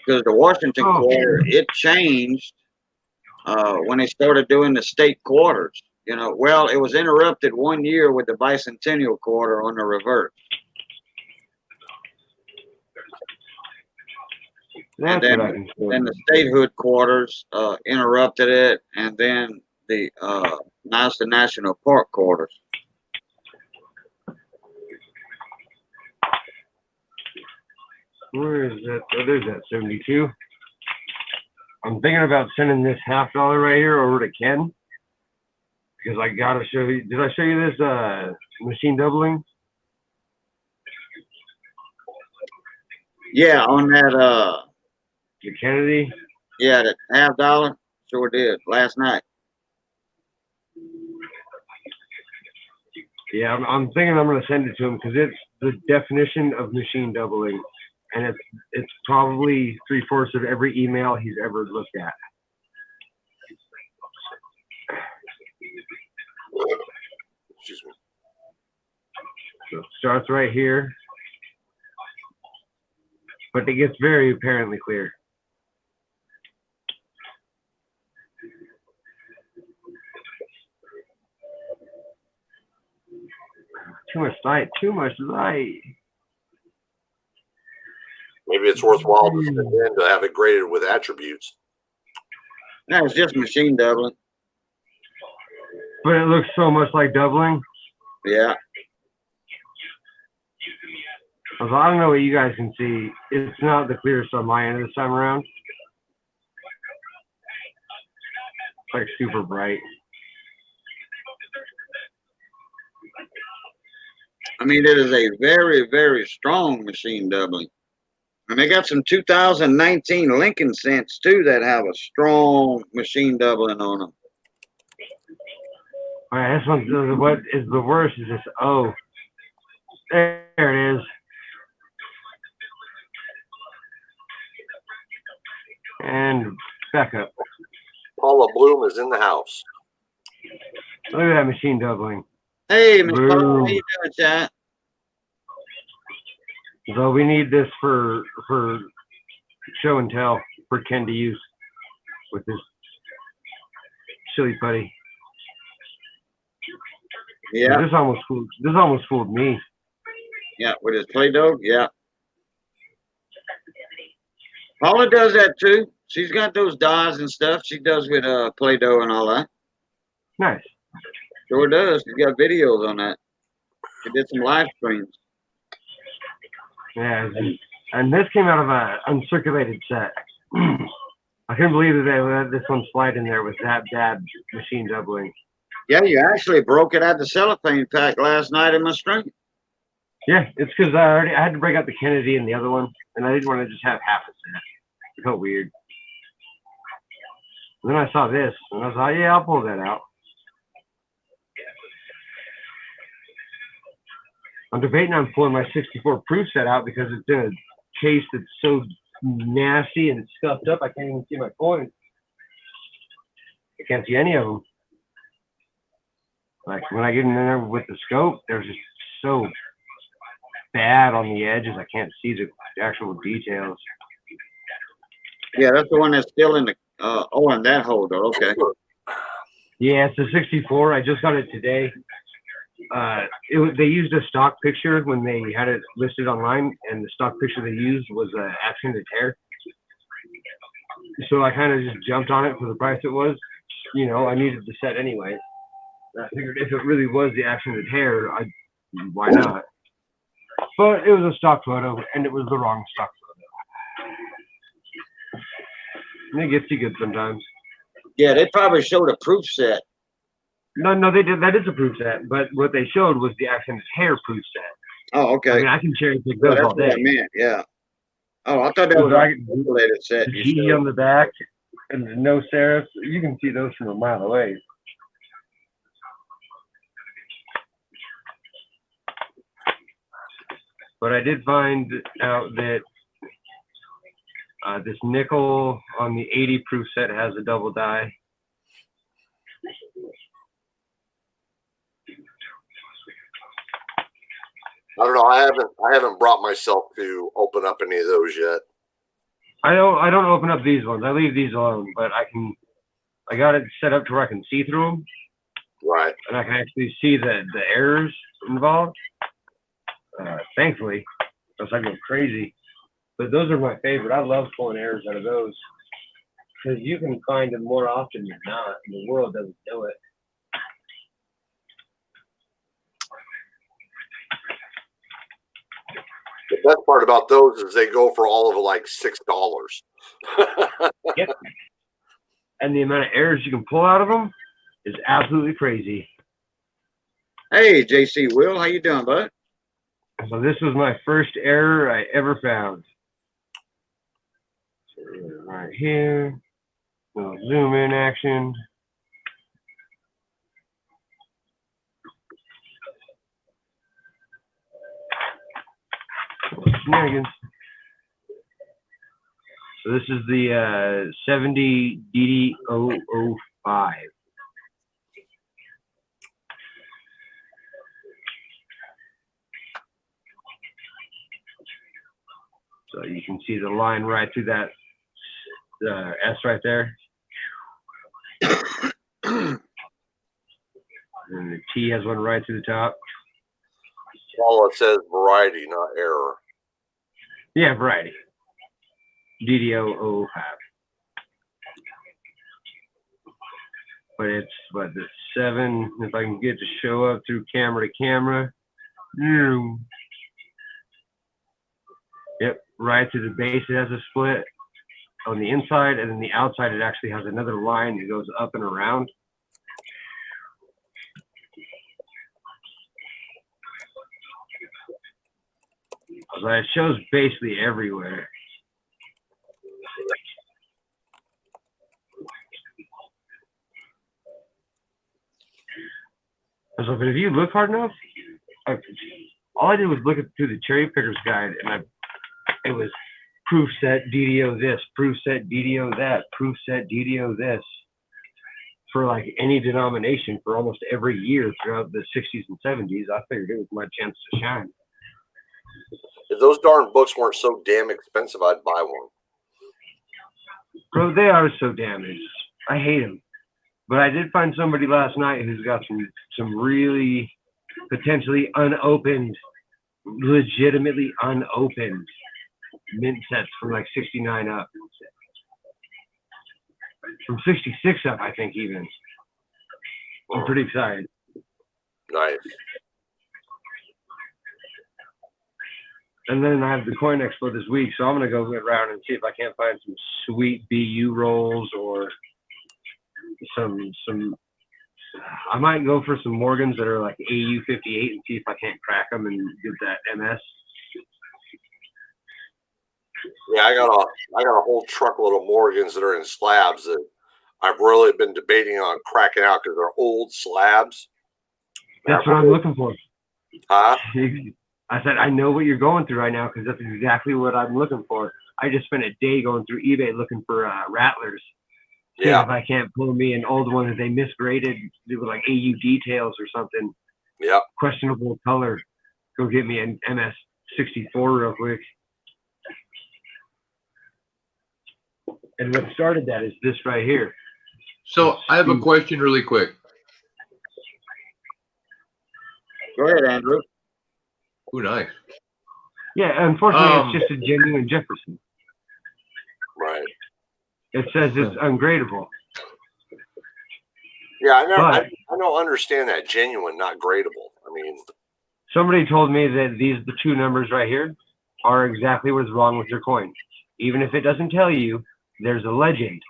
Because the Washington quarter, it changed when they started doing the state quarters. Well, it was interrupted 1 year with the bicentennial quarter on the reverse. And then the statehood quarters interrupted it, and then now it's the national park quarters. Where is that? Oh, there's that 72. I'm thinking about sending this $50 right here over to Ken, because I gotta show you. Did I show you this machine doubling? Yeah, on that The Kennedy. Yeah, that $50. Sure did last night. Yeah, I'm thinking I'm gonna send it to him because it's the definition of machine doubling, and it's probably 3/4 of every email he's ever looked at. Excuse me. So it starts right here, but it gets very apparently clear. Too much light. Maybe it's worthwhile to send in to have it graded with attributes. That was just machine doubling. But it looks so much like doubling. Yeah. I don't know what you guys can see. It's not the clearest on my end this time around. It's like super bright. I mean, it is a very, very strong machine doubling. And they got some 2019 Lincoln cents, too, that have a strong machine doubling on them. All right, this one, what is the worst is this O. There it is. And back up. Paula Bloom is in the house. Look at that machine doubling. Hey, Miss Paula, how you doing, chat? So we need this for show and tell for Ken to use with his silly putty. Yeah. This almost fooled me. Yeah, with his Play-Doh. Yeah. Paula does that too. She's got those dies and stuff. She does with Play-Doh and all that. Nice. Sure does. She's got videos on that. She did some live streams. Yeah, and this came out of a uncirculated set. I couldn't believe that they let this one slide in there with that bad machine doubling. Yeah, you actually broke it out the cellophane pack last night in my stream. Yeah, it's because I had to break out the Kennedy and the other one, and I didn't want to just have half a set. It felt weird. And then I saw this, and I was like, yeah, I'll pull that out. I'm debating on pulling my 64 proof set out because it's in a case that's so nasty and scuffed up, I can't even see my coins. I can't see any of them. Like when I get in there with the scope, they're just so bad on the edges, I can't see the actual details. Yeah, that's the one that's still in the, in that holder, okay. Yeah, it's a 64. I just got it today. They used a stock picture when they had it listed online, and the stock picture they used was action to tear. So I kind of just jumped on it for the price it was. You know, I needed the set anyway. I figured if it really was the action to tear, why not? But it was a stock photo, and it was the wrong stock photo. And it gets you good sometimes. Yeah, they probably showed a proof set. No, they did. That is a proof set, but what they showed was the Accent Hair proof set. Oh, I okay. mean, I can cherry pick Yeah, those that's all what I day. meant. Yeah. Oh, I thought that The was dragon- a calculated set. The You G showed. on the back and the no serifs. You can see those from a mile away. But I did find out that this nickel on the 80 proof set has a double die. I don't know. I haven't brought myself to open up any of those yet. I don't open up these ones. I leave these alone. But I got it set up to where I can see through them, Right. and I can actually see the errors involved. Thankfully, else I go crazy. But those are my favorite. I love pulling errors out of those because you can find them more often than not, and the world doesn't know it. The best part about those is they go for all of like $6. Yep. And the amount of errors you can pull out of them is absolutely crazy. Hey, JC Will, how you doing, bud? So this was my first error I ever found. So right here, little zoom in action. Shenanigans. So this is the 70 DD005. So you can see the line right through that S right there. And the T has one right through the top. Well, it says variety, not error. Yeah, variety. DD005. But it's the 7, if I can get to show up through camera to camera. Yep, right through the base it has a split on the inside, and then the outside it actually has another line that goes up and around. So it shows basically everywhere. So, but if you look hard enough, all I did was look through the cherry picker's guide, and it was proof set DDO this, proof set DDO that, proof set DDO this, for like any denomination for almost every year throughout the 60s and 70s. I figured it was my chance to shine. If those darn books weren't so damn expensive, I'd buy one. Bro, they are so damaged. I hate them. But I did find somebody last night who's got some really potentially unopened, legitimately unopened mint sets from like 69 up. From 66 up, I think, even. I'm pretty excited. Nice. And then I have the Coin Expo this week, so I'm going to go around and see if I can't find some sweet BU rolls or some I might go for some Morgans that are like AU58 and see if I can't crack them and get that MS. Yeah, I got a whole truckload of Morgans that are in slabs that I've really been debating on cracking out because they're old slabs. That's what I'm looking for. Huh? I said, I know what you're going through right now because that's exactly what I'm looking for. I just spent a day going through eBay looking for rattlers. Yeah. If I can't pull me an old one that they misgraded, do with like AU details or something. Yeah. Questionable color. Go get me an MS64 real quick. And what started that is this right here. So I have a question really quick. Go ahead, Andrew. Ooh, nice. Yeah, unfortunately, it's just a genuine Jefferson. Right. It says it's ungradable. Yeah, I don't understand that. Genuine, not gradable. I mean, somebody told me that the two numbers right here are exactly what's wrong with your coin. Even if it doesn't tell you, there's a legend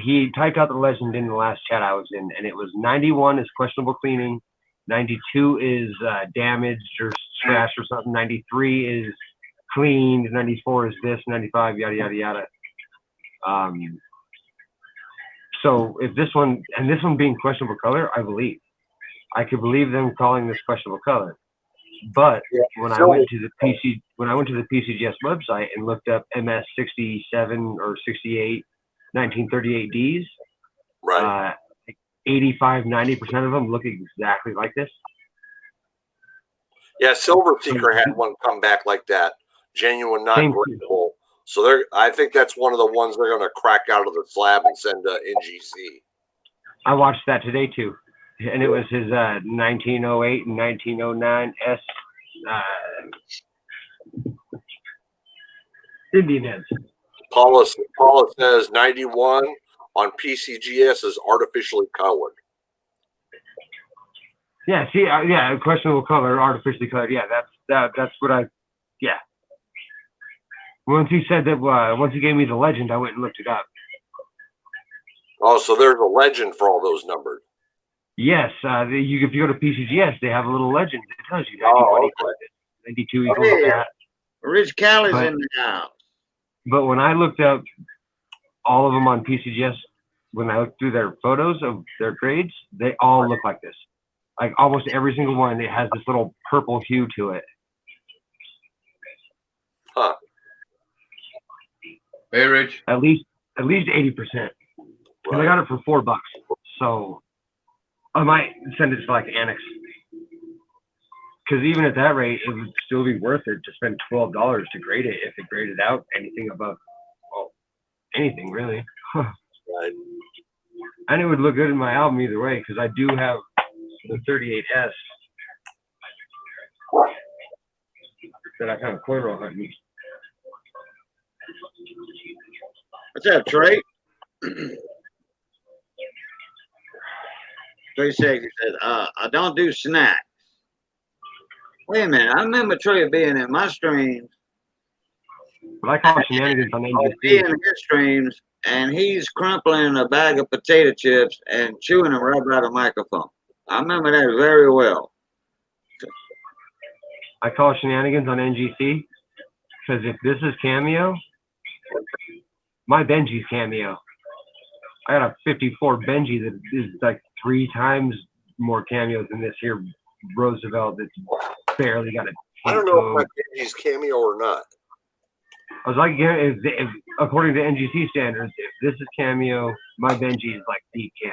he typed out the legend in the last chat I was in, and it was 91 is questionable cleaning, 92 is damaged or scratched or something, 93 is cleaned, 94 is this, 95 yada yada yada. So if this one being questionable color, I could believe them calling this questionable color. But when I went to the PCGS website and looked up MS 67 or 68 1938Ds, Right. 85-90% of them look exactly like this. Yeah, Silver Seeker had one come back like that, genuine, not breakable. So I think that's one of the ones they're going to crack out of the slab and send to NGC. I watched that today too, and it was his 1908 and 1909 S Indian heads. Paula says 91 on PCGS is artificially colored. Yeah, see, questionable color, artificially colored. Yeah, that's what yeah. Once he said that, once he gave me the legend, I went and looked it up. Oh, so there's a legend for all those numbers. Yes, if you go to PCGS, they have a little legend that tells you 91 equals this, 92 equals that. Rich Callie's in the house. But when I looked up all of them on PCGS, when I looked through their photos of their grades, they all look like this. Like almost every single one, it has this little purple hue to it. Huh. Hey, Rich. At least 80%. Right. I got it for $4, so I might send it to like Annex. Because even at that rate, it would still be worth it to spend $12 to grade it if it graded out anything above, anything really. Right. And it would look good in my album either way, because I do have the 38S that I kind of corduroy hunted. What's that, Trey? Trey said, I don't do snacks. Wait a minute, I remember Trey being in my streams. But I call shenanigans on NGC. Being in his streams, and he's crumpling a bag of potato chips and chewing them right by the microphone. I remember that very well. I call shenanigans on NGC because if this is Cameo, my Benji's Cameo. I got a 54 Benji that is like 3 times more cameos than this here Roosevelt that's barely got a. I don't know if Benji's Cameo or not. I was like, if according to NGC standards, if this is Cameo, my Benji is like deep cam.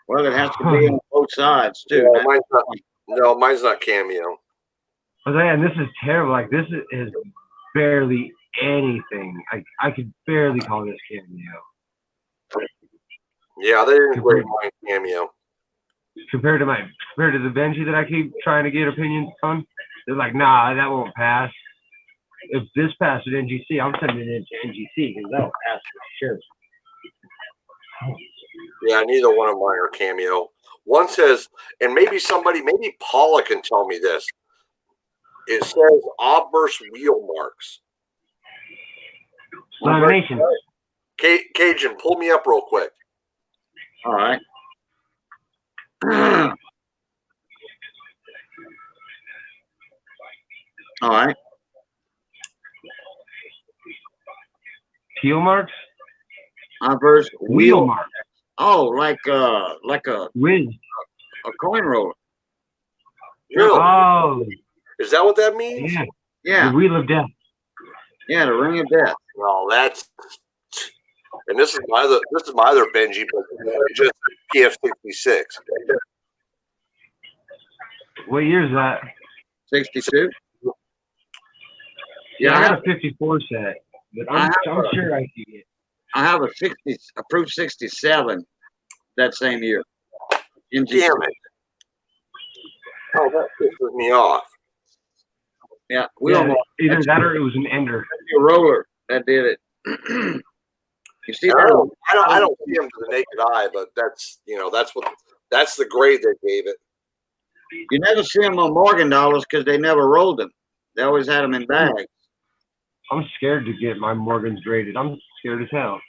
Well, it has to be on both sides too. Yeah, mine's not Cameo. I was like, and this is terrible. Like this is barely anything. I could barely call this Cameo. Yeah, they didn't grade mine Cameo. Compared to the Benji that I keep trying to get opinions on, they're like, nah, that won't pass. If this passed at NGC, I'm sending it to NGC because that'll pass for sure. Yeah, neither one of mine are Cameo. One says, and maybe Paula can tell me this. It says obverse wheel marks. Lamination. Cajun, pull me up real quick. All right. All right. Peel marks? Obverse wheel marks. Oh, like a Whiz. A coin roller. Really? Oh. Is that what that means? Yeah. Yeah. The wheel of death. Yeah, the ring of death. Well, and this is my other Benji, but just PF66. What year is that? 62. Yeah, I got a 54 set, but I'm sure I see it. I have a approved 67 that same year. Damn it. Oh, that pisses me off. Yeah, either that or it was an ender. A roller that did it. You see that? I don't see them to the naked eye, but that's the grade they gave it. You never see them on Morgan dollars because they never rolled them. They always had them in bags. I'm scared to get my Morgans graded. I'm scared as hell.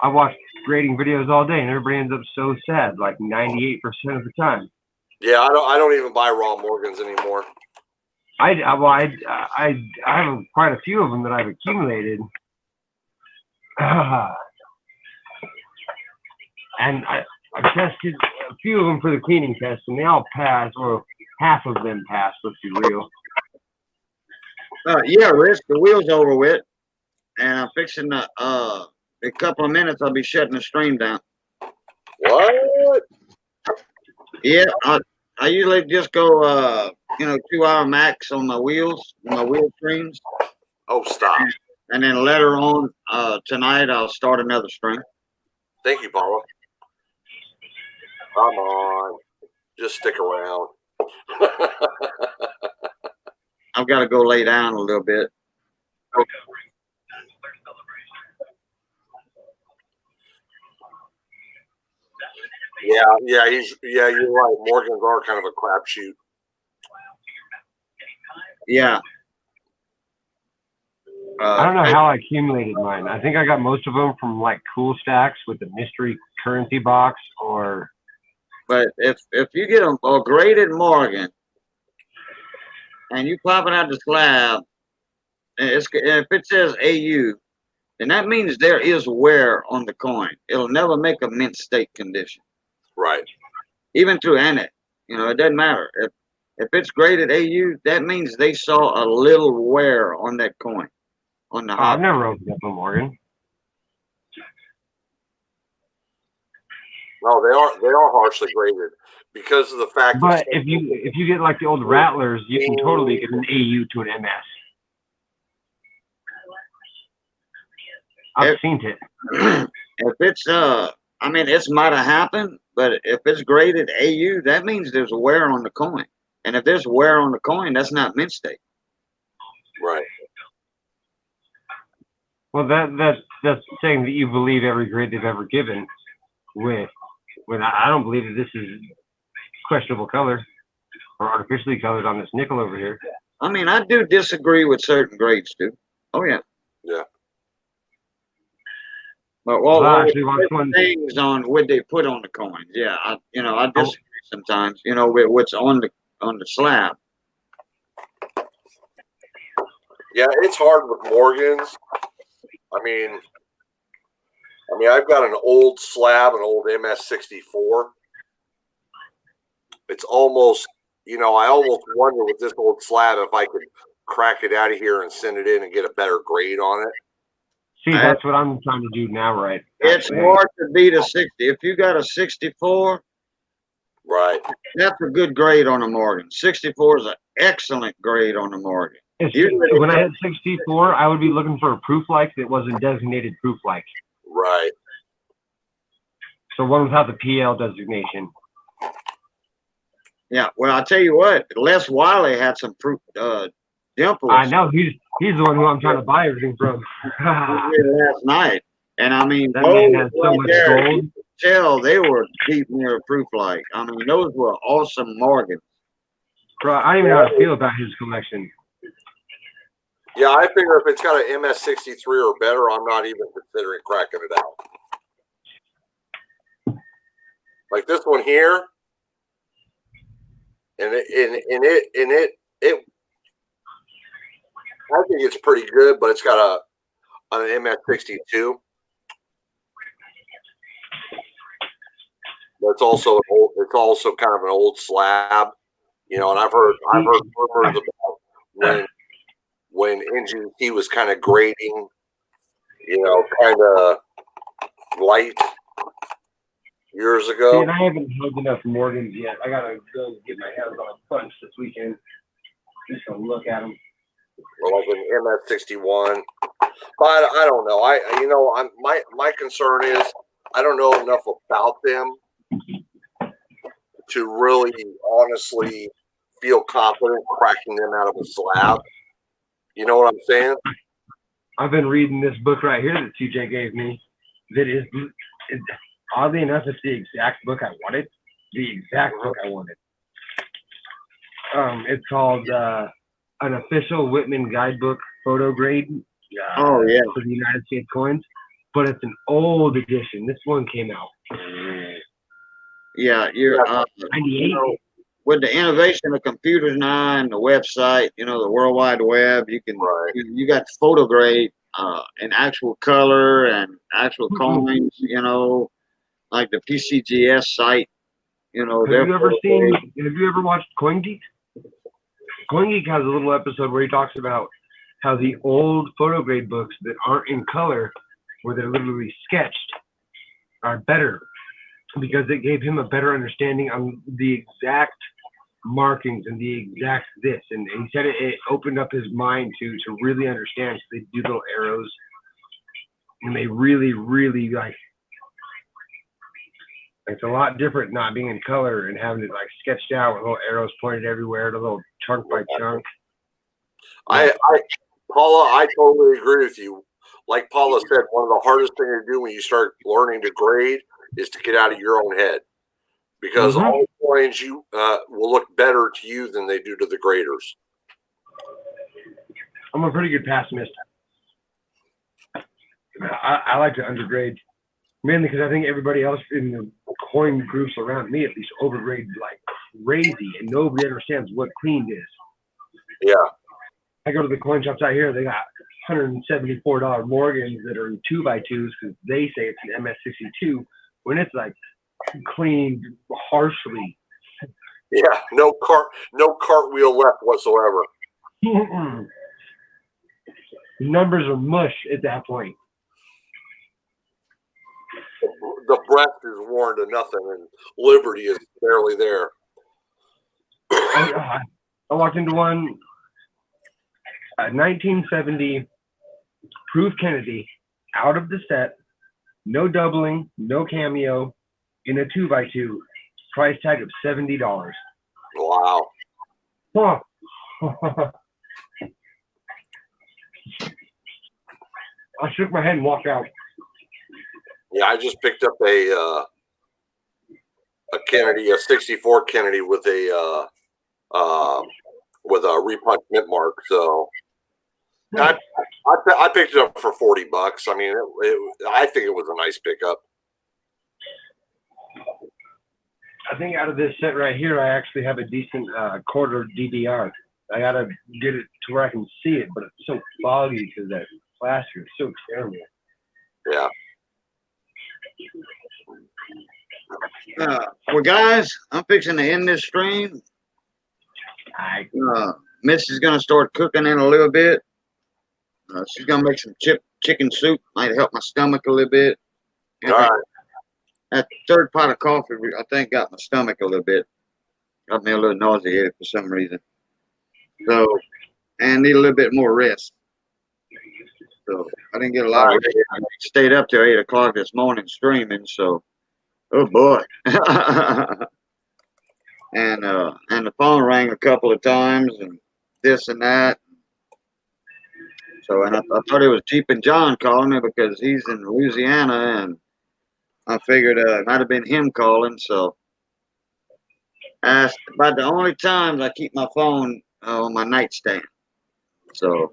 I watch grading videos all day, and everybody ends up so sad, like 98% of the time. Yeah, I don't even buy raw Morgans anymore. I have quite a few of them that I've accumulated, and I tested a few of them for the cleaning test, and they all passed, or half of them passed. Let's be real. Yeah, Rich, the wheel's over with, and I'm fixing to. In a couple of minutes, I'll be shutting the stream down. What? Yeah, I usually just go 2-hour max on my wheels, my wheel streams, Oh, stop. and then later on tonight I'll start another stream. Thank you, Paula. Come on. Just stick around. I've got to go lay down a little bit. Yeah, you're right. Morgans are kind of a crapshoot. Yeah. I don't know how I accumulated mine. I think I got most of them from like Cool Stacks with the mystery currency box, or. But if you get a graded Morgan and you pop it out the slab, if it says AU, then that means there is wear on the coin. It'll never make a mint state condition. Right. Even through Annex, it doesn't matter. If it's graded AU, that means they saw a little wear on that coin. On the I've never opened up a Morgan. No, they are harshly graded because of the fact. But if you get like the old Rattlers, you can totally get an AU to an MS. I've seen it. If it's it might have happened, but if it's graded AU, that means there's wear on the coin. And if there's wear on the coin, that's not mint state. Right. Well, that's saying that you believe every grade they've ever given. When I don't believe that this is questionable color or artificially colored on this nickel over here. I mean, I do disagree with certain grades too. Oh yeah. Yeah. But things on what they put on the coins. Yeah, I disagree sometimes. With what's on the slab. Yeah, it's hard with Morgans. I mean, I've got an old slab, an old MS-64. It's almost, I almost wonder with this old slab if I could crack it out of here and send it in and get a better grade on it. See, that's what I'm trying to do now, right? It's hard to beat a 60. If you got a 64, right, that's a good grade on a Morgan. 64 is an excellent grade on a Morgan. When I had 64, I would be looking for a proof like that wasn't designated proof like. Right. So one without the PL designation. Yeah, well, I'll tell you what, Les Wiley had some proof dimples. I know, he's the one who I'm trying to buy everything from. Last night. And I mean, that man has so much gold. Tell they were deep near proof like. I mean, those were awesome Morgans. Bro, I don't even know how to feel about his collection. Yeah, I figure if it's got an MS-63 or better, I'm not even considering cracking it out. Like this one here, and it I think it's pretty good, but it's got an MS-62. But it's also kind of an old slab, and I've heard rumors about when NGT was kind of grading, kind of light years ago. See, and I haven't held enough Morgans yet. I gotta go get my hands on a bunch this weekend. Just to look at them. Or like an MS-61, but I don't know. My concern is I don't know enough about them to really honestly feel confident cracking them out of a slab. You know what I'm saying? I've been reading this book right here that TJ gave me. That is, oddly enough, it's the exact book I wanted. The exact book I wanted. It's called An Official Whitman Guidebook Photo Grade. Oh yeah, For the United States coins. but it's an old edition. This one came out Yeah, you're 98. with the innovation of computers now and the website, the World Wide Web, you can you got photo grade in actual color and actual coins, like the PCGS site, Have you ever watched CoinGeek? CoinGeek has a little episode where he talks about how the old photo grade books that aren't in color, where they're literally sketched, are better because it gave him a better understanding on the exact markings and the exact this. And he said it opened up his mind to really understand. So they do little arrows and they really, really it's a lot different not being in color and having it sketched out with little arrows pointed everywhere, the little chunk by chunk. Paula, I totally agree with you. Like Paula said, one of the hardest things to do when you start learning to grade is to get out of your own head, because all the coins you will look better to you than they do to the graders. I'm a pretty good pessimist. I like to undergrade, mainly because I think everybody else in the coin groups around me at least overgrade like crazy, and nobody understands what cleaned is. Yeah. I go to the coin shops out here, they got $174 Morgans that are in 2x2s because they say it's an MS62 when it's cleaned harshly. Yeah, no cartwheel left whatsoever. The numbers are mush at that point. The breath is worn to nothing, and liberty is barely there. I walked into one 1970 Proof Kennedy, out of the set, no doubling, no cameo, in a 2x2, price tag of $70. Wow. Huh. I shook my head and walked out. Yeah, I just picked up a Kennedy, a 64 Kennedy with a repunch mint mark. So I picked it up for $40. I mean, I think it was a nice pickup. I think out of this set right here, I actually have a decent quarter DDR. I gotta get it to where I can see it, but it's so foggy because that plaster is so terrible. Yeah. Well, guys, I'm fixing to end this stream. Miss is gonna start cooking in a little bit. She's gonna make some chicken soup. Might help my stomach a little bit. All right. That third pot of coffee, I think, got my stomach a little bit. Got me a little nauseated for some reason. So, and need a little bit more rest. So I didn't get a lot of rest. I stayed up till 8 o'clock this morning streaming. So, oh boy. And the phone rang a couple of times and this and that. So, and I thought it was Jeep and John calling me because he's in Louisiana, and I figured it might have been him calling. So, about the only times I keep my phone on my nightstand. So,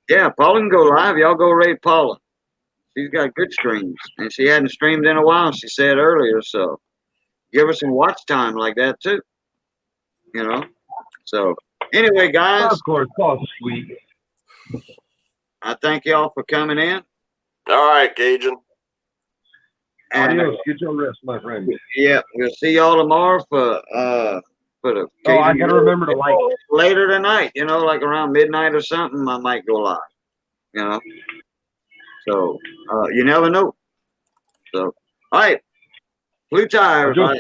yeah, Paula can go live. Y'all go raid Paula. She's got good streams, and she hadn't streamed in a while, she said earlier. So, give her some watch time like that too. So, anyway, guys. Of course, all sweet. I thank y'all for coming in. All right, Cajun. Adios. Get your rest, my friend. Yeah, we'll see y'all tomorrow for the. I gotta remember to like later tonight. Like around midnight or something. I might go live. So you never know. So all right, blue tie, everybody.